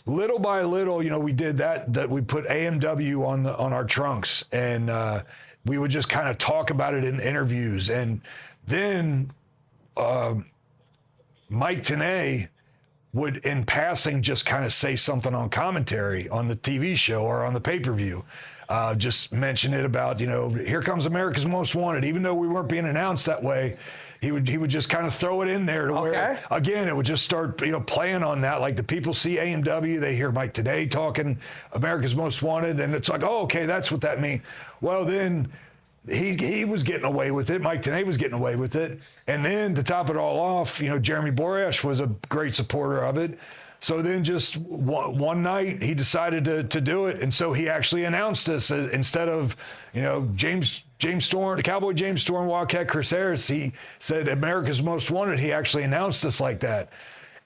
little by little, we did that we put AMW on our trunks, and we would just kind of talk about it in interviews. And then Mike Tenay would, in passing, just kind of say something on commentary on the TV show or on the pay-per-view. Just mention it about, here comes America's Most Wanted. Even though we weren't being announced that way, he would just kind of throw it in there to where, again, it would just start, playing on that. Like the people see AMW, they hear Mike Tenay talking America's Most Wanted, and it's like, oh, okay, that's what that means. Well, then he was getting away with it. Mike Tenay was getting away with it. And then to top it all off, Jeremy Borash was a great supporter of it. So then just one night he decided to do it. And so he actually announced us instead of, James Storm, the Cowboy James Storm, Wildcat Chris Harris. He said America's Most Wanted. He actually announced us like that.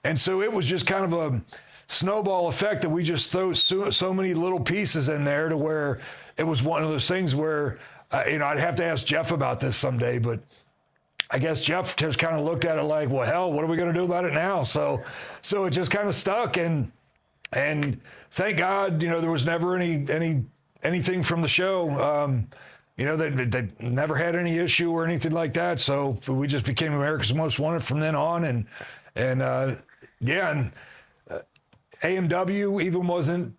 And so it was just kind of a snowball effect that we just throw so many little pieces in there to where it was one of those things where, I'd have to ask Jeff about this someday, but I guess Jeff just kind of looked at it like, well, hell, what are we going to do about it now? So it just kind of stuck, and thank God, there was never anything from the show, they never had any issue or anything like that. So we just became America's Most Wanted from then on, and AMW even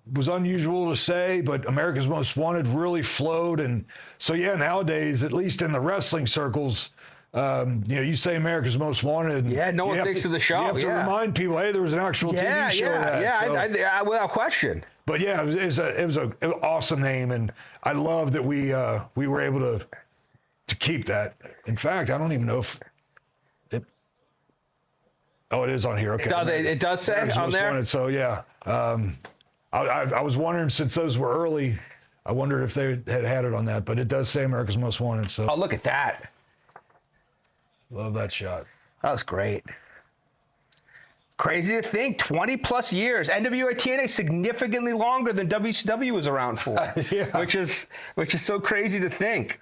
it was unusual to say, but America's Most Wanted really flowed. And so, nowadays, at least in the wrestling circles, you say America's Most Wanted. Yeah, no one thinks of the show. You have to remind people, hey, there was an actual TV show. Yeah, without question. But yeah, it was an awesome name, and I love that we were able to keep that. In fact, I don't even know if it. Oh, it is on here. Okay, it does say America's on Most there. Wanted, so yeah. I was wondering, since those were early, I wondered if they had it on that, but it does say America's Most Wanted. So. Oh, look at that. Love that shot. That was great. Crazy to think, 20 plus years. NWA TNA significantly longer than WCW was around for. Yeah. Which is so crazy to think.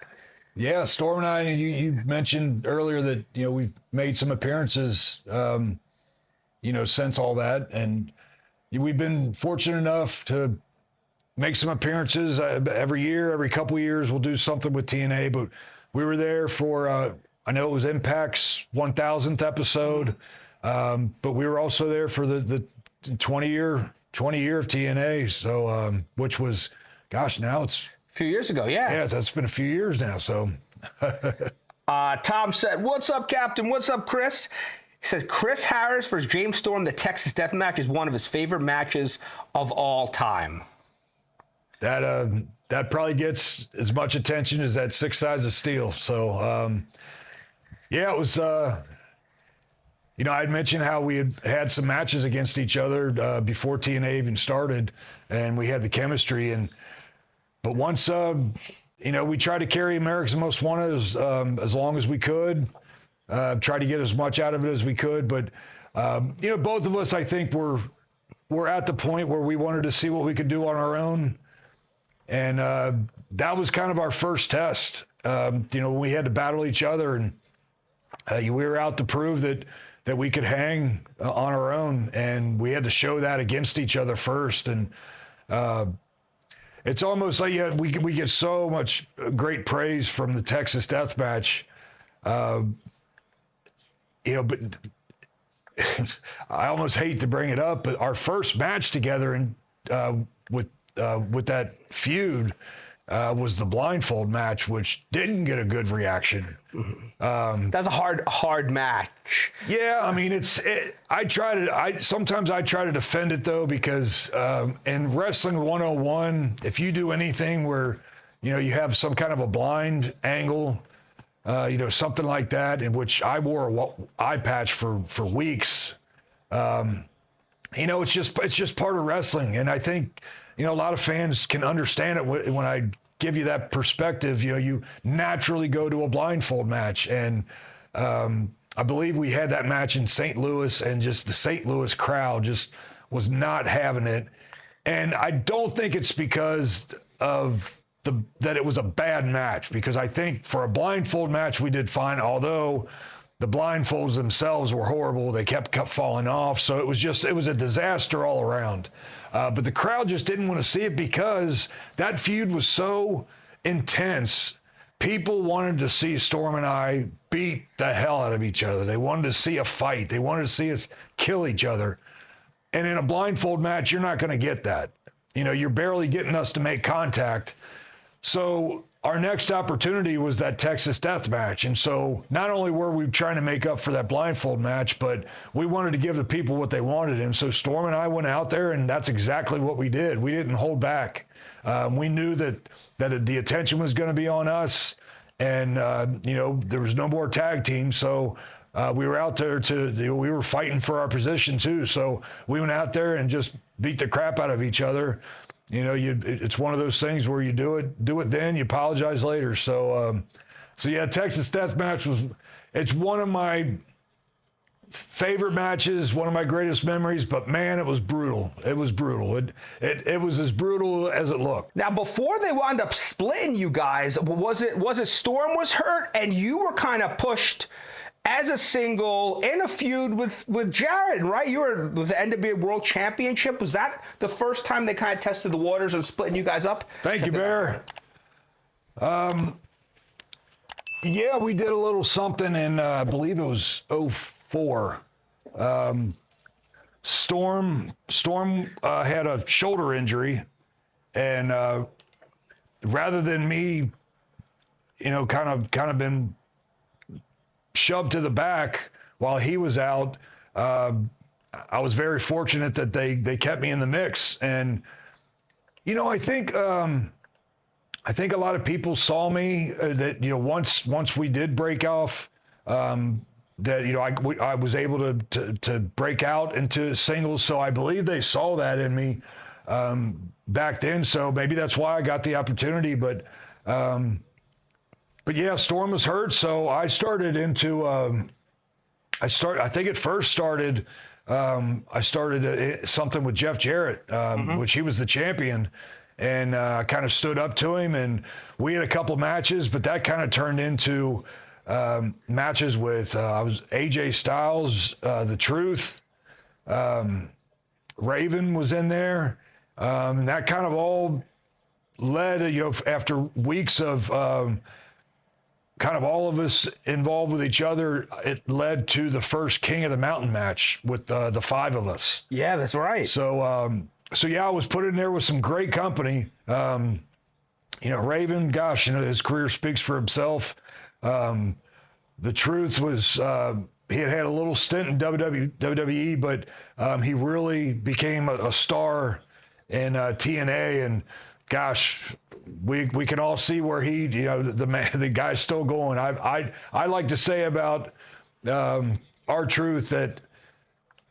Yeah, Storm and I, you mentioned earlier that, we've made some appearances, since all that, and we've been fortunate enough to make some appearances every year. Every couple of years, we'll do something with TNA. But we were there for, I know it was Impact's 1000th episode, but we were also there for the 20 year of TNA. So, which was, gosh, now it's A few years ago, yeah. Yeah, that's been a few years now. So, Tom said, "What's up, Captain? What's up, Chris?" He says, Chris Harris versus James Storm, the Texas Death Match, is one of his favorite matches of all time. That probably gets as much attention as that Six Sides of Steel. So, it was, I'd mentioned how we had some matches against each other before TNA even started, and we had the chemistry. But once, we tried to carry America's Most Wanted as long as we could. Try to get as much out of it as we could, but both of us, I think, were at the point where we wanted to see what we could do on our own, and that was kind of our first test. We had to battle each other, and we were out to prove that we could hang on our own, and we had to show that against each other first. And it's almost like we get so much great praise from the Texas Death Match. But I almost hate to bring it up, but our first match together with that feud was the blindfold match, which didn't get a good reaction. That's a hard match. Yeah, I mean, sometimes I try to defend it though, because in Wrestling 101, if you do anything where you have some kind of a blind angle, something like that, in which I wore an eye patch for weeks. It's just part of wrestling, and I think a lot of fans can understand it when I give you that perspective. You naturally go to a blindfold match, and I believe we had that match in St. Louis, and just the St. Louis crowd just was not having it. And I don't think it's because of that it was a bad match, because I think for a blindfold match we did fine, although the blindfolds themselves were horrible. They kept falling off, so it was a disaster all around. But the crowd just didn't want to see it because that feud was so intense. People wanted to see Storm and I beat the hell out of each other. They wanted to see a fight. They wanted to see us kill each other. And in a blindfold match, you're not going to get that. You're barely getting us to make contact. So our next opportunity was that Texas Death Match. And so not only were we trying to make up for that blindfold match, but we wanted to give the people what they wanted. And so Storm and I went out there, and that's exactly what we did. We didn't hold back. We knew that the attention was going to be on us, and, there was no more tag team. So we were out there we were fighting for our position too. So we went out there and just beat the crap out of each other. It's one of those things where you do it then, you apologize later. So yeah, Texas Death Match it's one of my favorite matches, one of my greatest memories, but man, it was brutal. It was brutal. It was as brutal as it looked. Now, before they wound up splitting you guys, was it Storm was hurt and you were kind of pushed as a single in a feud with Jarrett, right? You were with the NWA World Championship. Was that the first time they kind of tested the waters and splitting you guys up? Thank you, Bear. Yeah, we did a little something in, I believe it was 2004. Storm had a shoulder injury, and rather than me, kind of been shoved to the back while he was out, I was very fortunate that they kept me in the mix. And I think a lot of people saw me that once we did break off, that I was able to break out into singles. So I believe they saw that in me back then. So maybe that's why I got the opportunity. But yeah, Storm was hurt, so I started into. I think it first started. I started something with Jeff Jarrett, which he was the champion, and I kind of stood up to him, and we had a couple matches, but that kind of turned into matches with I was AJ Styles, The Truth, Raven was in there, and that kind of all led, after weeks of kind of all of us involved with each other, it led to the first King of the Mountain match with the five of us. Yeah, that's right. So yeah, I was put in there with some great company. Raven, gosh, his career speaks for himself. The Truth was, he had a little stint in WWE, but he really became a star in TNA, and gosh, we can all see where the guy's still going. I like to say about our Truth that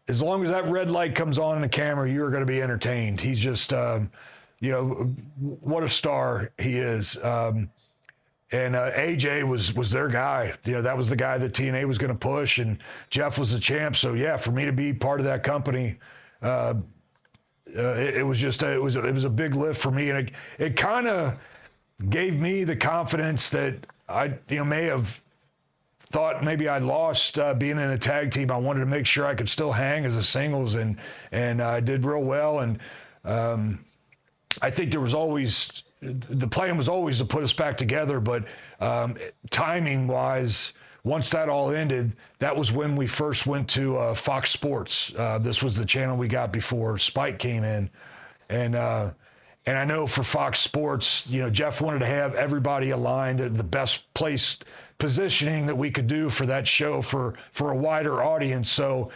as long as that red light comes on in the camera, you're going to be entertained. He's just, what a star he is. And AJ was their guy. That was the guy that TNA was going to push, and Jeff was the champ. So yeah, for me to be part of that company, it was a big lift for me, and it kind of gave me the confidence that I may have thought maybe I lost being in a tag team. I wanted to make sure I could still hang as a singles, and I did real well. And I think there was always the plan was always to put us back together, but timing wise, once that all ended, that was when we first went to Fox Sports. This was the channel we got before Spike came in. And I know for Fox Sports, Jeff wanted to have everybody aligned at the best place positioning that we could do for that show for a wider audience. So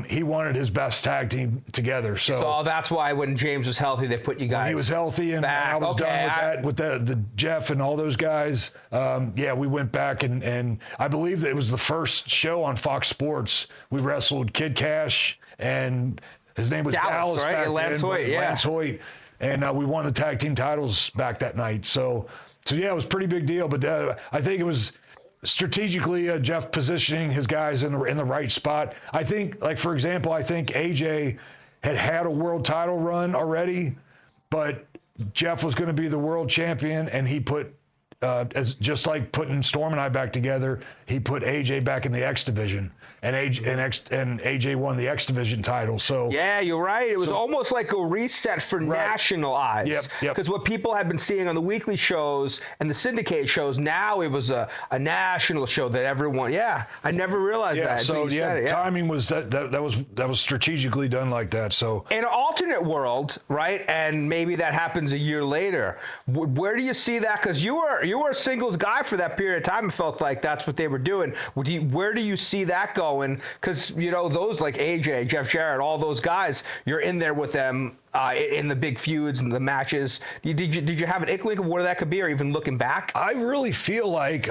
he wanted his best tag team together. So that's why when James was healthy, they put you guys. When he was healthy, and back. I was done with the Jeff and all those guys. Yeah, we went back, and I believe that it was the first show on Fox Sports. We wrestled Kid Cash, and his name was Dallas, right? Lance Hoyt, yeah. Lance Hoyt, and we won the tag team titles back that night. So yeah, it was a pretty big deal. But I think it was strategically Jeff positioning his guys in the right spot. I think, like, for example, I think AJ had a world title run already, but Jeff was going to be the world champion, and he put just like putting Storm and I back together, he put AJ back in the X division, and AJ won the X division title. So yeah, you're right. It was almost like a reset for national eyes. Yep. Because what people had been seeing on the weekly shows and the syndicated shows, now it was a national show that everyone. Yeah, I never realized that. So timing was that was strategically done like that. So in an alternate world, right, and maybe that happens a year later. Where do you see that? Because you were a singles guy for that period of time. It felt like that's what they were doing. Where do you see that going? Because those like AJ, Jeff Jarrett, all those guys, you're in there with them in the big feuds and the matches. Did you have an inkling of where that could be, or even looking back? I really feel like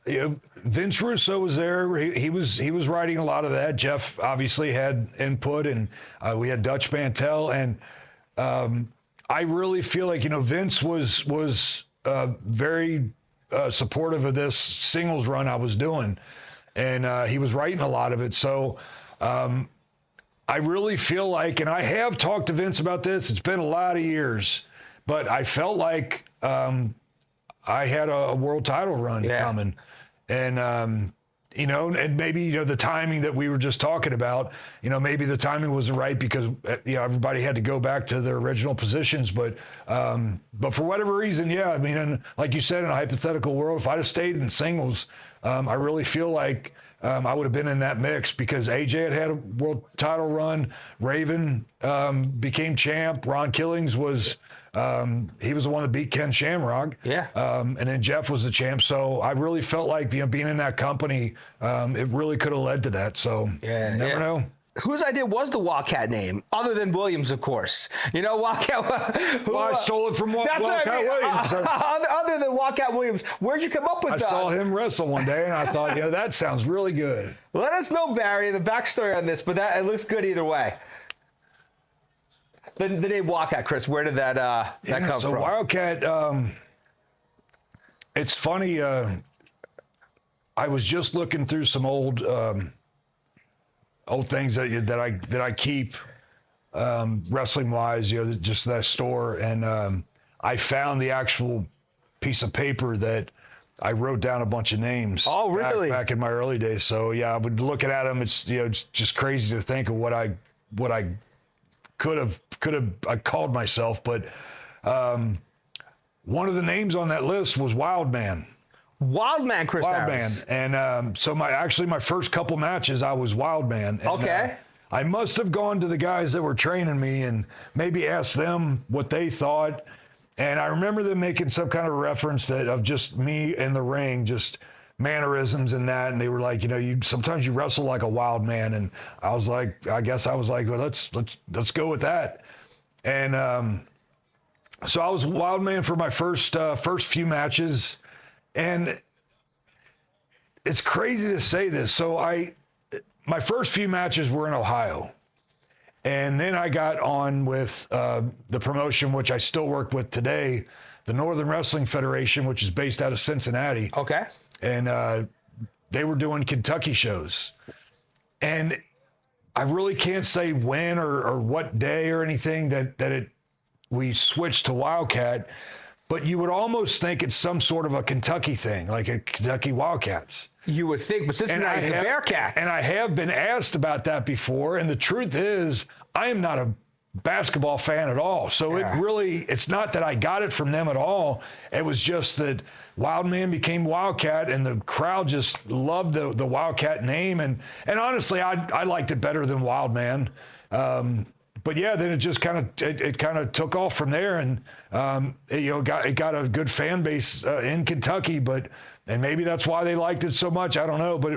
Vince Russo was there. He was writing a lot of that. Jeff obviously had input, and we had Dutch Mantel, and I really feel like Vince was very supportive of this singles run I was doing, and he was writing a lot of it. So I really feel like, and I have talked to Vince about this. It's been a lot of years, but I felt like I had a world title run coming. And, and maybe, the timing that we were just talking about, maybe the timing wasn't right because, everybody had to go back to their original positions. But for whatever reason, I mean, and like you said, in a hypothetical world, if I'd have stayed in singles, I really feel like I would have been in that mix because AJ had a world title run. Raven became champ. Ron Killings was... he was the one that beat Ken Shamrock. Yeah. And then Jeff was the champ. So I really felt like, being in that company, it really could have led to that. So never know. Whose idea was the Wildcat name, other than Williams, of course? Wildcat. Well, I stole it from Wildcat Williams. Other than Wildcat Williams, where'd you come up with that? I saw him wrestle one day, and I thought, that sounds really good. Let us know, Barry, the backstory on this, but it looks good either way. The name Wildcat, Chris, where did that come from? So Wildcat, it's funny. I was just looking through some old things that I keep wrestling wise, just that I store, and I found the actual piece of paper that I wrote down a bunch of names. Oh, really? Back in my early days. So I would look at them. It's it's just crazy to think of what I could have I called myself, but one of the names on that list was Wildman. Wildman Chris Harris. And so my first couple matches I was Wildman. And, okay. I must have gone to the guys that were training me and maybe asked them what they thought. And I remember them making some kind of reference of just me in the ring, just mannerisms and that, and they were like, sometimes you wrestle like a wild man, and I was like, well, let's go with that. And so I was wild man for my first few matches, and it's crazy to say this. So my first few matches were in Ohio, and then I got on with the promotion which I still work with today, the Northern Wrestling Federation, which is based out of Cincinnati. Okay. And they were doing Kentucky shows. And I really can't say when or what day or anything that we switched to Wildcat, but you would almost think it's some sort of a Kentucky thing, like a Kentucky Wildcats. You would think, but Cincinnati's the Bearcats. And I have been asked about that before, and the truth is, I am not a basketball fan at all. So it's not that I got it from them at all. It was just that Wildman became Wildcat, and the crowd just loved the Wildcat name. And honestly, I liked it better than Wildman. But then it just kind of took off from there, and it got a good fan base in Kentucky. And maybe that's why they liked it so much. I don't know, but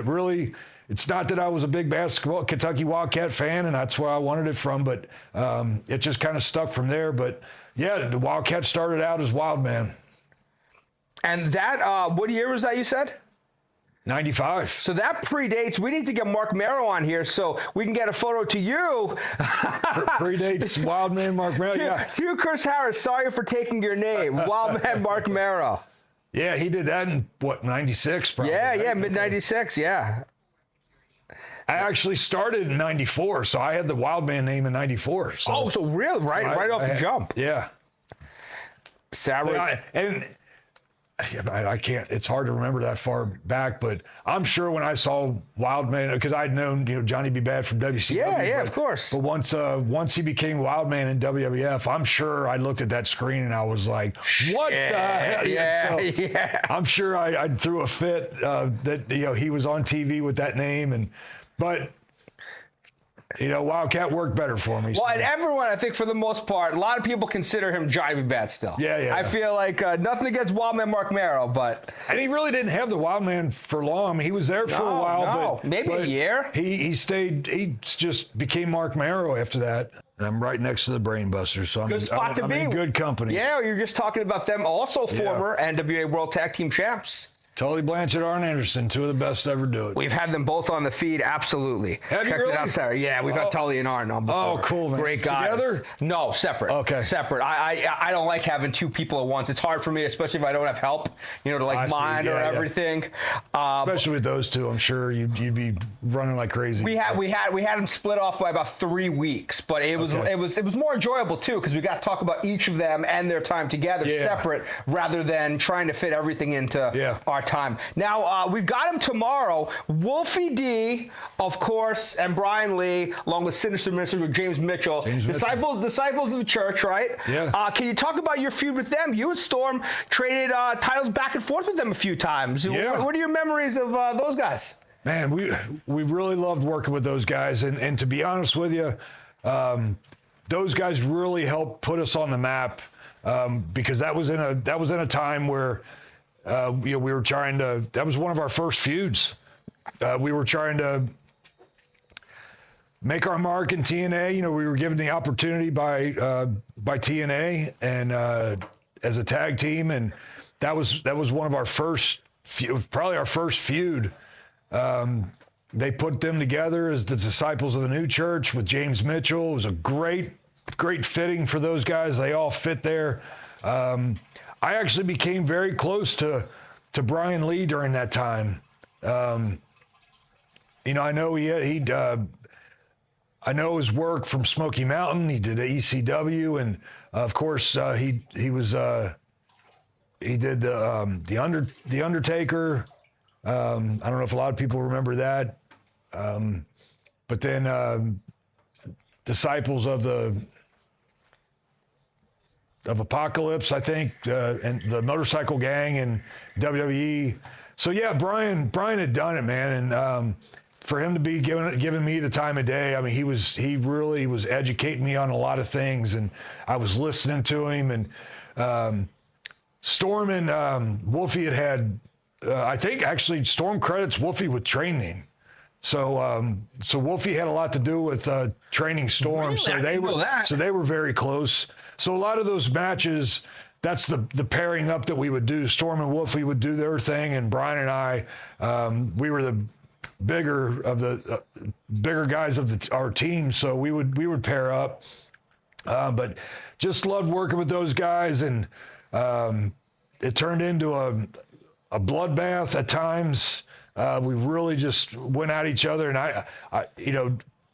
it's not that I was a big Kentucky Wildcat fan, and that's where I wanted it from, but it just kind of stuck from there. But the Wildcat started out as Wildman. And that, what year was that you said? 95. So that predates, we need to get Mark Merrow on here so we can get a photo to you. Predates Wildman Mark Merrow, yeah. To Chris Harris, sorry for taking your name, Wildman Mark Merrow. Yeah, he did that in, 96 probably. Yeah, mid-96, yeah. I actually started in 94, so I had the Wildman name in 94. So, so really, right off the jump. Yeah. Sarah. I can't, it's hard to remember that far back, but I'm sure when I saw Wildman, because I'd known, Johnny B. Bad from WCW. Yeah, of course. But once he became Wildman in WWF, I'm sure I looked at that screen and I was like, what the hell? Yeah. I'm sure I threw a fit that, he was on TV with that name, but Wildcat worked better for me. Well, and everyone, I think for the most part, a lot of people consider him Johnny B. Bad still. Yeah. I feel like nothing against Wildman Mark Merrow, but... And he really didn't have the Wildman for long. I mean, he was there for a while, but... Maybe a year. He stayed, he just became Mark Merrow after that. I'm right next to the Brainbusters, so I'm in good company. Yeah, you're just talking about them, also former NWA World Tag Team Champs. Tully Blanchard, Arn Anderson, two of the best to ever do it. We've had them both on the feed, absolutely. Have you Check really? it out, Sarah. Yeah, we've had Tully and Arn on before. Oh, cool, man. Great guys. Together? No, separate. Okay. Separate. I don't like having two people at once. It's hard for me, especially if I don't have help, to like monitor everything. Especially with those two, I'm sure you'd be running like crazy. We had them split off by about 3 weeks, but it was more enjoyable too because we got to talk about each of them and their time together separate rather than trying to fit everything into our time. Now we've got him tomorrow. Wolfie D, of course, and Brian Lee, along with Sinister Minister with James Mitchell, disciples of the church, right? Yeah. Can you talk about your feud with them? You and Storm traded titles back and forth with them a few times. Yeah. What are your memories of those guys? Man, we really loved working with those guys, and to be honest with you, those guys really helped put us on the map because that was in a time where we were trying to. That was one of our first feuds. We were trying to make our mark in TNA. We were given the opportunity by TNA and as a tag team, and that was one of our first, probably our first feud. They put them together as the disciples of the new church with James Mitchell. It was a great fitting for those guys. They all fit there. I actually became very close to Brian Lee during that time. I know I know his work from Smoky Mountain. He did ECW, and of course he did the Undertaker. I don't know if a lot of people remember that, but then disciples of Apocalypse, I think, and the Motorcycle Gang and WWE. So yeah, Brian had done it, man, and for him to be giving me the time of day, I mean, he really was educating me on a lot of things, and I was listening to him. And Storm and Wolfie had I think actually Storm credits Wolfie with training. So Wolfie had a lot to do with training Storm. Really? So they were very close. So a lot of those matches, that's the pairing up that we would do. Storm and Wolfie would do their thing, and Brian and I, we were the bigger guys of our team. So we would pair up. But just loved working with those guys, and it turned into a bloodbath at times. We really just went at each other, and I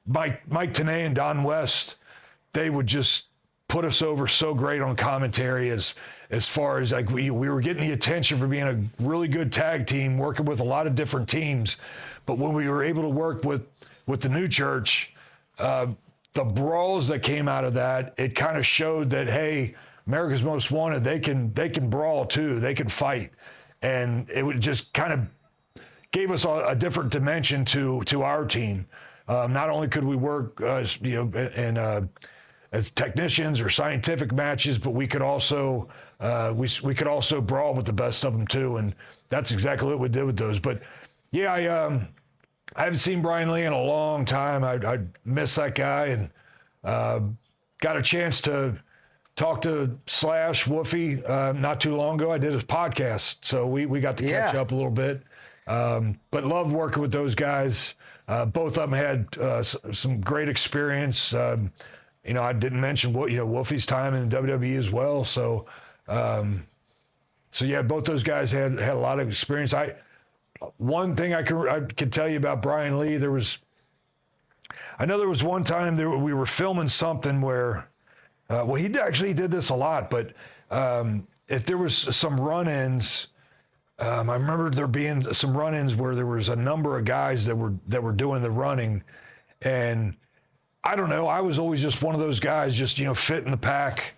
Mike Tenay and Don West, they would just put us over so great on commentary as far as like we were getting the attention for being a really good tag team, working with a lot of different teams. But when we were able to work with the new church, the brawls that came out of that, it kind of showed that, hey, America's Most Wanted, they can brawl too, they can fight. And it would just kind of gave us a different dimension to our team. Not only could we work, as technicians or scientific matches, but we could also we could also brawl with the best of them too. And that's exactly what we did with those. But yeah, I haven't seen Brian Lee in a long time. I miss that guy, and got a chance to talk to Slash Wolfie not too long ago. I did his podcast, so we got to catch up a little bit. But loved working with those guys. Both of them had some great experience. I didn't mention Wolfie's time in the WWE as well. So yeah, both those guys had a lot of experience. One thing I could tell you about Brian Lee, I know there was one time we were filming something where, he actually did this a lot, but if there was some run-ins, I remember there being some run-ins where there was a number of guys that were doing the running, and I don't know, I was always just one of those guys, just fit in the pack.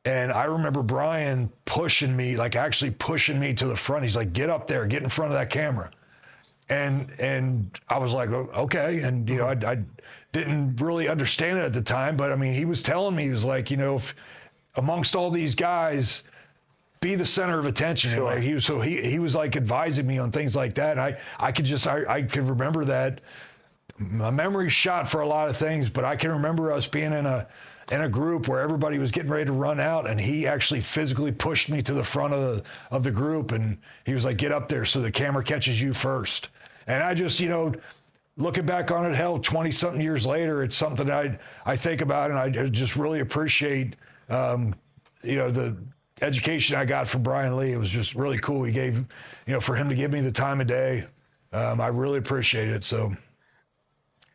And I remember Brian pushing me, like actually pushing me to the front. He's like, "Get up there, get in front of that camera." And I was like, okay. And I didn't really understand it at the time, but I mean, he was telling me, he was like, if amongst all these guys, be the center of attention. Sure. And he was like advising me on things like that. And I could remember that. My memory's shot for a lot of things, but I can remember us being in in a group where everybody was getting ready to run out, and he actually physically pushed me to the front of the group, and he was like, "Get up there so the camera catches you first." And I just, looking back on it, hell, 20-something years later, it's something I think about, and I just really appreciate, the education I got from Brian Lee. It was just really cool. He gave, for him to give me the time of day, I really appreciate it. So.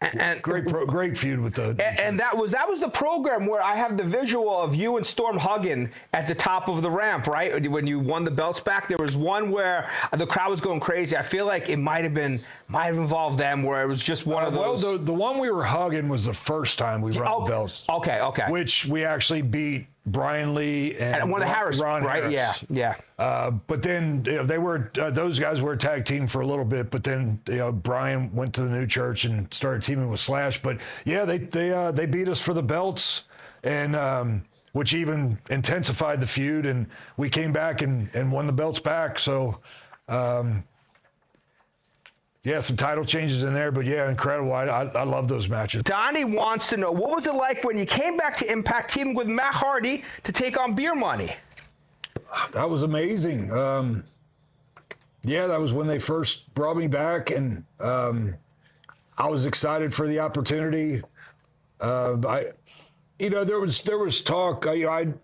And great feud with the and that was the program where I have the visual of you and Storm hugging at the top of the ramp, right? When you won the belts back, there was one where the crowd was going crazy. I feel like it might have involved them, where it was just one of those. Well, the one we were hugging was the first time we won the belts. Okay. Which we actually beat Brian Lee and one of the Harris, Ron right? Harris. Yeah. But then they were those guys were a tag team for a little bit. But then Brian went to the new church and started teaming with Slash. But yeah, they beat us for the belts, and which even intensified the feud. And we came back and won the belts back. So. Yeah, some title changes in there, but yeah, incredible. I love those matches. Donnie wants to know, what was it like when you came back to Impact teaming with Matt Hardy to take on Beer Money? That was amazing. Yeah, that was when they first brought me back, and I was excited for the opportunity. There was talk. I'd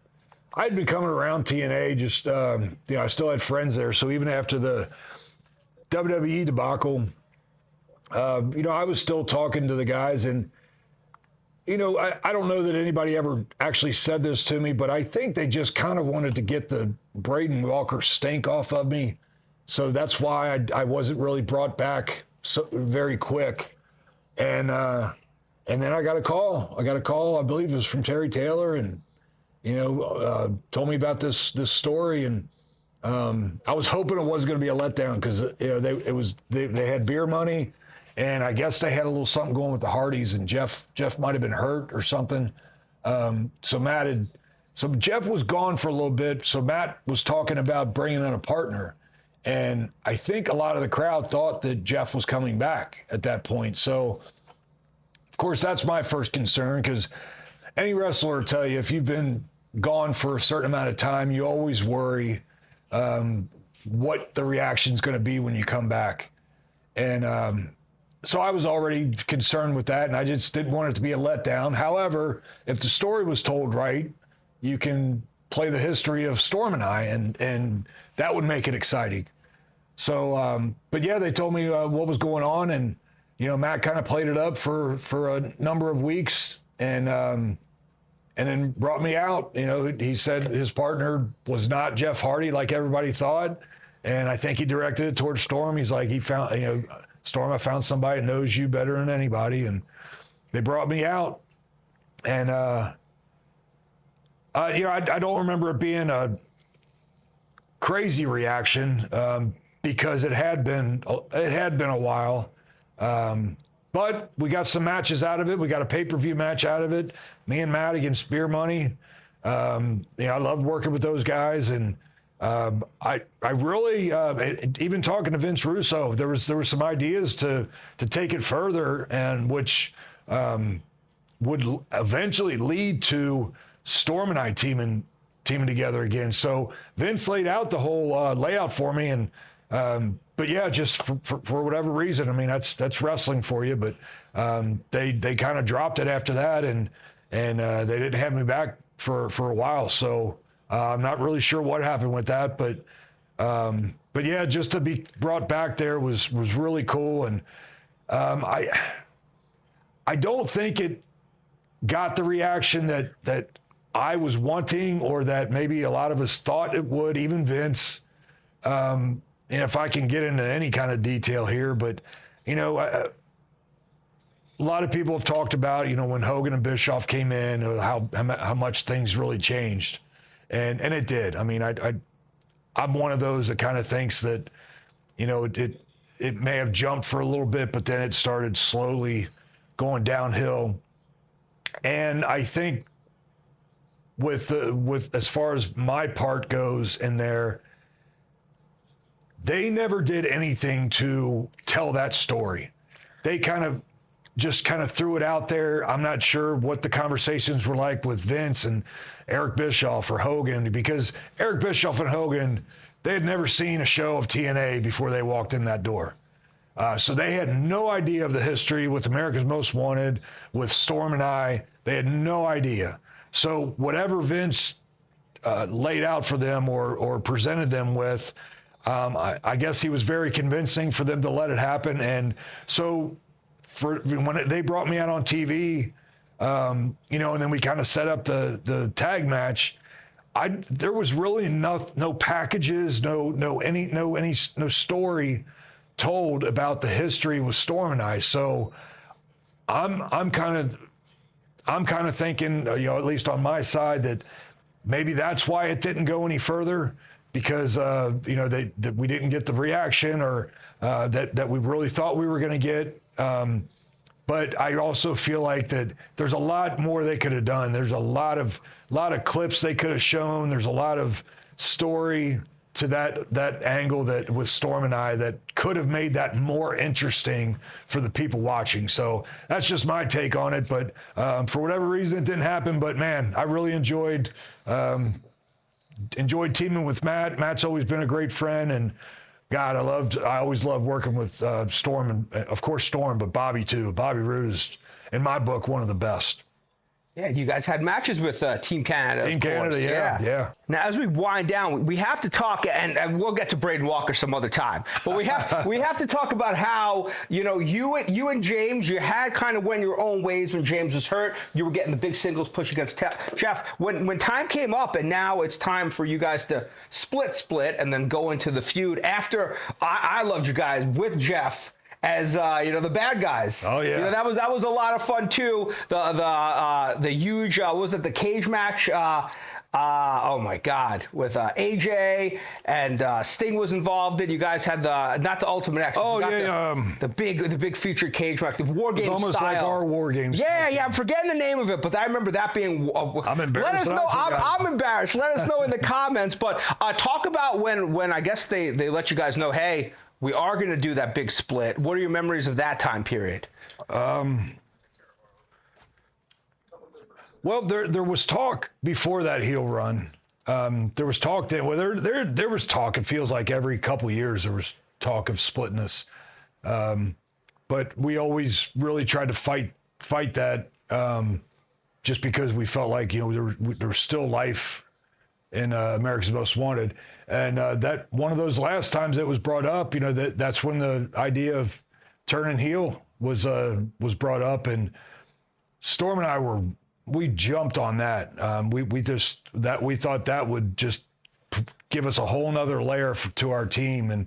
been coming around TNA. Just I still had friends there, so even after the WWE debacle, I was still talking to the guys, and I don't know that anybody ever actually said this to me, but I think they just kind of wanted to get the Braden Walker stink off of me, so that's why I wasn't really brought back so very quick, and then I got a call. I believe it was from Terry Taylor, and told me about this story, and I was hoping it wasn't going to be a letdown, because they had Beer Money, and I guess they had a little something going with the Hardys, and Jeff might have been hurt or something. So Jeff was gone for a little bit. So Matt was talking about bringing in a partner, and I think a lot of the crowd thought that Jeff was coming back at that point. So of course that's my first concern, because any wrestler will tell you, if you've been gone for a certain amount of time, you always worry what the reaction's going to be when you come back. And so I was already concerned with that, and I just didn't want it to be a letdown. However, if the story was told right, you can play the history of Storm and I, and that would make it exciting. So, but yeah, they told me what was going on, and Matt kind of played it up for a number of weeks, and then brought me out. He said his partner was not Jeff Hardy like everybody thought, and I think he directed it towards Storm. He's like, he found, Storm, I found somebody that knows you better than anybody, and they brought me out. And I don't remember it being a crazy reaction, because it had been a while. But we got some matches out of it. We got a pay-per-view match out of it. Me and Matt against Beer Money. I loved working with those guys, and I really even talking to Vince Russo, there were some ideas to take it further, and which would eventually lead to Storm and I teaming together again. So Vince laid out the whole layout for me, and but yeah, just for whatever reason, I mean, that's wrestling for you. But they kind of dropped it after that, and they didn't have me back for a while. So I'm not really sure what happened with that, but yeah, just to be brought back there was really cool. And I don't think it got the reaction that I was wanting, or that maybe a lot of us thought it would, even Vince. And if I can get into any kind of detail here, but, a lot of people have talked about, when Hogan and Bischoff came in, how much things really changed. And it did. I mean, I'm one of those that kind of thinks that, it may have jumped for a little bit, but then it started slowly going downhill. And I think with as far as my part goes in there, they never did anything to tell that story. They kind of just kind of threw it out there. I'm not sure what the conversations were like with Vince and Eric Bischoff or Hogan, because Eric Bischoff and Hogan, they had never seen a show of TNA before they walked in that door. So they had no idea of the history with America's Most Wanted, with Storm and I. They had no idea. So whatever Vince laid out for them or presented them with, I guess he was very convincing for them to let it happen. And so when they brought me out on TV, and then we kind of set up the tag match, there was really no packages, no story told about the history with Storm and I. So I'm kind of thinking, at least on my side, that maybe that's why it didn't go any further, because that we didn't get the reaction or that we really thought we were going to get. But I also feel like that there's a lot more they could have done. There's a lot of clips they could have shown. There's a lot of story to that angle that with Storm and I that could have made that more interesting for the people watching. So that's just my take on it. But for whatever reason, it didn't happen. But man, I really enjoyed teaming with Matt. Matt's always been a great friend, and God, I always loved working with Storm, and of course Storm, but Bobby too. Bobby Roode is, in my book, one of the best. Yeah, you guys had matches with Team Canada. Team Canada, yeah. Now, as we wind down, we have to talk, and we'll get to Braden Walker some other time. But we have to talk about how you and James, you had kind of went your own ways when James was hurt. You were getting the big singles push against Jeff. When time came up, and now it's time for you guys to split, and then go into the feud. After I loved you guys with Jeff as the bad guys. Oh yeah, that was a lot of fun too. The huge was it the cage match? Oh my God, with AJ and Sting was involved. You guys had not the Ultimate X. Oh yeah, the big featured cage match, the War Games almost style. Like our War Games. Yeah, I'm forgetting the name of it, but I remember that being. I'm embarrassed. Let us know. I'm embarrassed. Let us know in the comments. But talk about when I guess they let you guys know, hey, we are going to do that big split. What are your memories of that time period? Well, there was talk before that heel run. There was talk that there was talk. It feels like every couple years there was talk of splitting us. But we always really tried to fight that just because we felt like there was still life in America's Most Wanted. And that one of those last times that was brought up, that's when the idea of turning heel was brought up, and Storm and I we jumped on that. We thought that would just give us a whole nother layer to our team,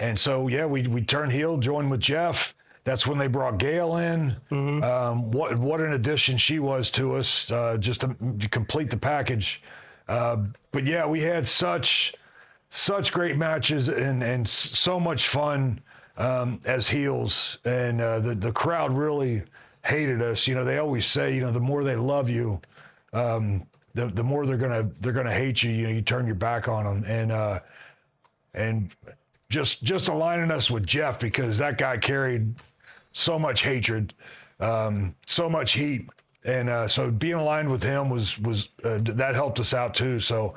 and so yeah, we turned heel, joined with Jeff. That's when they brought Gail in. Mm-hmm. What an addition she was to us, just to complete the package. But yeah, we had such great matches and so much fun as heels, and the crowd really hated us. They always say, the more they love you, the more they're gonna hate you. You turn your back on them, and just aligning us with Jeff, because that guy carried so much hatred, so much heat. And so being aligned with him was that helped us out too. So,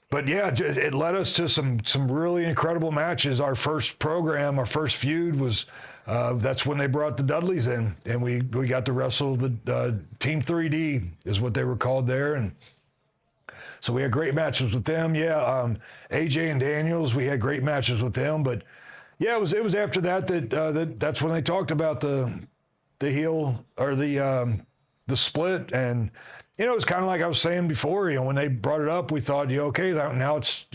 but yeah, it led us to some really incredible matches. Our first program, our first feud was that's when they brought the Dudleys in, and we got to wrestle the Team 3D is what they were called there, and so we had great matches with them. Yeah, AJ and Daniels, we had great matches with them. But yeah, it was after that's when they talked about the heel or the split. And it's kind of like I was saying before, when they brought it up, we thought, okay, now it's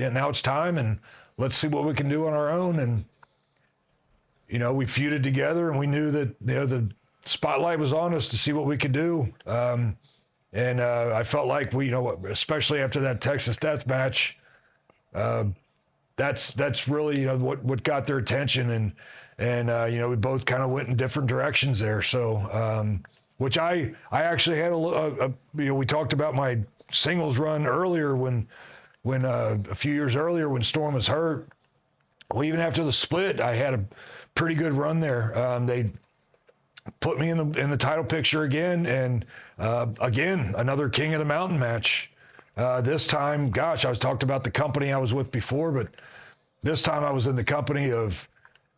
time, and let's see what we can do on our own. And we feuded together, and we knew that the spotlight was on us to see what we could do. And I felt like we, especially after that Texas Death Match, that's really what got their attention, and we both kind of went in different directions there. So. Which I actually had we talked about my singles run earlier when a few years earlier when Storm was hurt, well, even after the split, I had a pretty good run there. They put me in the title picture again, and again, another King of the Mountain match. This time, gosh, I was talked about the company I was with before, but this time I was in the company of,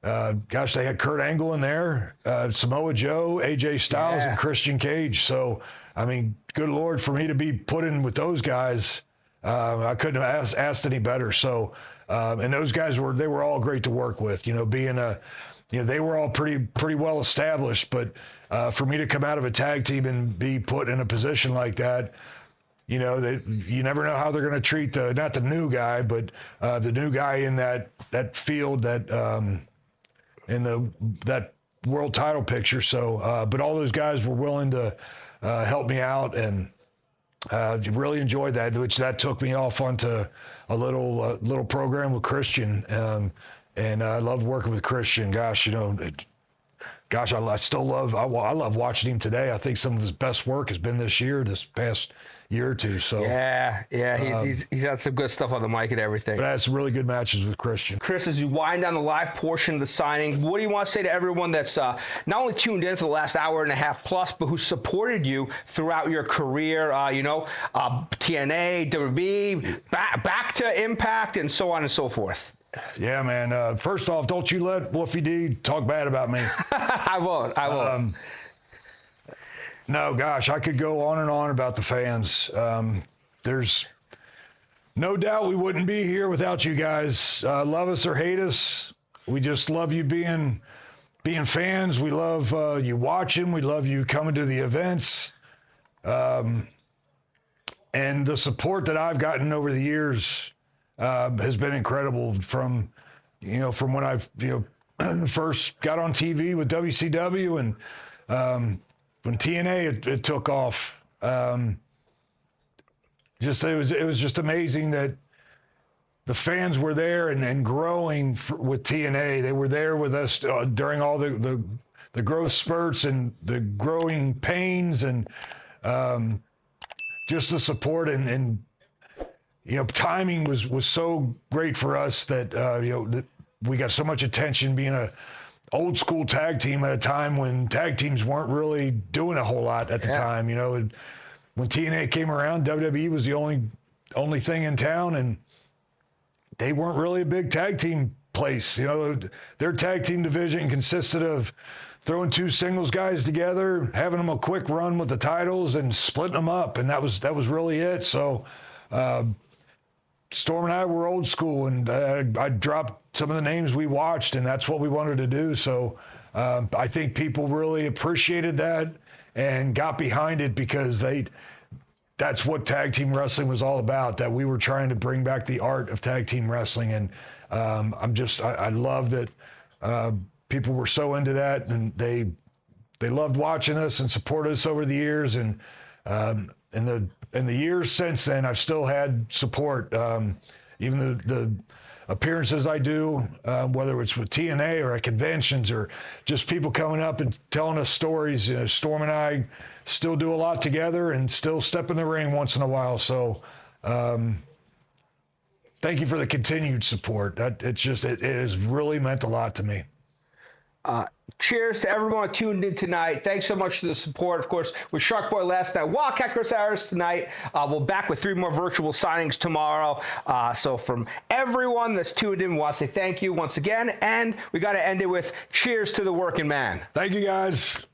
they had Kurt Angle in there, Samoa Joe, AJ Styles, and Christian Cage. So, I mean, good Lord, for me to be put in with those guys, I couldn't have asked any better. So, and those guys they were all great to work with, they were all pretty well established, but for me to come out of a tag team and be put in a position like that, you never know how they're going to treat not the new guy, but the new guy in that field, that world title picture. So, but all those guys were willing to help me out, and really enjoyed that, which that took me off onto a little program with Christian. And I love working with Christian. Gosh, I still love. I love watching him today. I think some of his best work has been this past year or two. So he's had some good stuff on the mic and everything. But I had some really good matches with Christian. Chris, as you wind down the live portion of the signing, what do you want to say to everyone that's not only tuned in for the last hour and a half plus, but who supported you throughout your career? TNA, WWE, back to Impact, and so on and so forth. Yeah, man. First off, don't you let Wolfie D talk bad about me. I won't. No, gosh, I could go on and on about the fans. There's no doubt we wouldn't be here without you guys. Love us or hate us, we just love you being fans. We love you watching. We love you coming to the events. And the support that I've gotten over the years has been incredible from when I first got on TV with WCW, and when TNA it took off. It was just amazing that the fans were there and growing with TNA. They were there with us during all the growth spurts and the growing pains, and just the support and timing was so great for us that that we got so much attention being a old school tag team at a time when tag teams weren't really doing a whole lot at the time. When TNA came around, WWE was the only thing in town, and they weren't really a big tag team place. Their tag team division consisted of throwing two singles guys together, having them a quick run with the titles, and splitting them up, and that was really it. So Storm and I were old school, and I dropped some of the names we watched, and that's what we wanted to do. So I think people really appreciated that and got behind it, because that's what tag team wrestling was all about, that we were trying to bring back the art of tag team wrestling. And I love that people were so into that, and they loved watching us and support us over the years. And in the years since then, I've still had support. Even the appearances I do, whether it's with TNA or at conventions or just people coming up and telling us stories. Storm and I still do a lot together and still step in the ring once in a while. So thank you for the continued support. It has really meant a lot to me. Cheers to everyone tuned in tonight. Thanks so much for the support. Of course, with Sharkboy last night, Wildcat Chris Harris tonight. We'll back with 3 more virtual signings tomorrow. So from everyone that's tuned in, we want to say thank you once again. And we got to end it with cheers to the working man. Thank you, guys.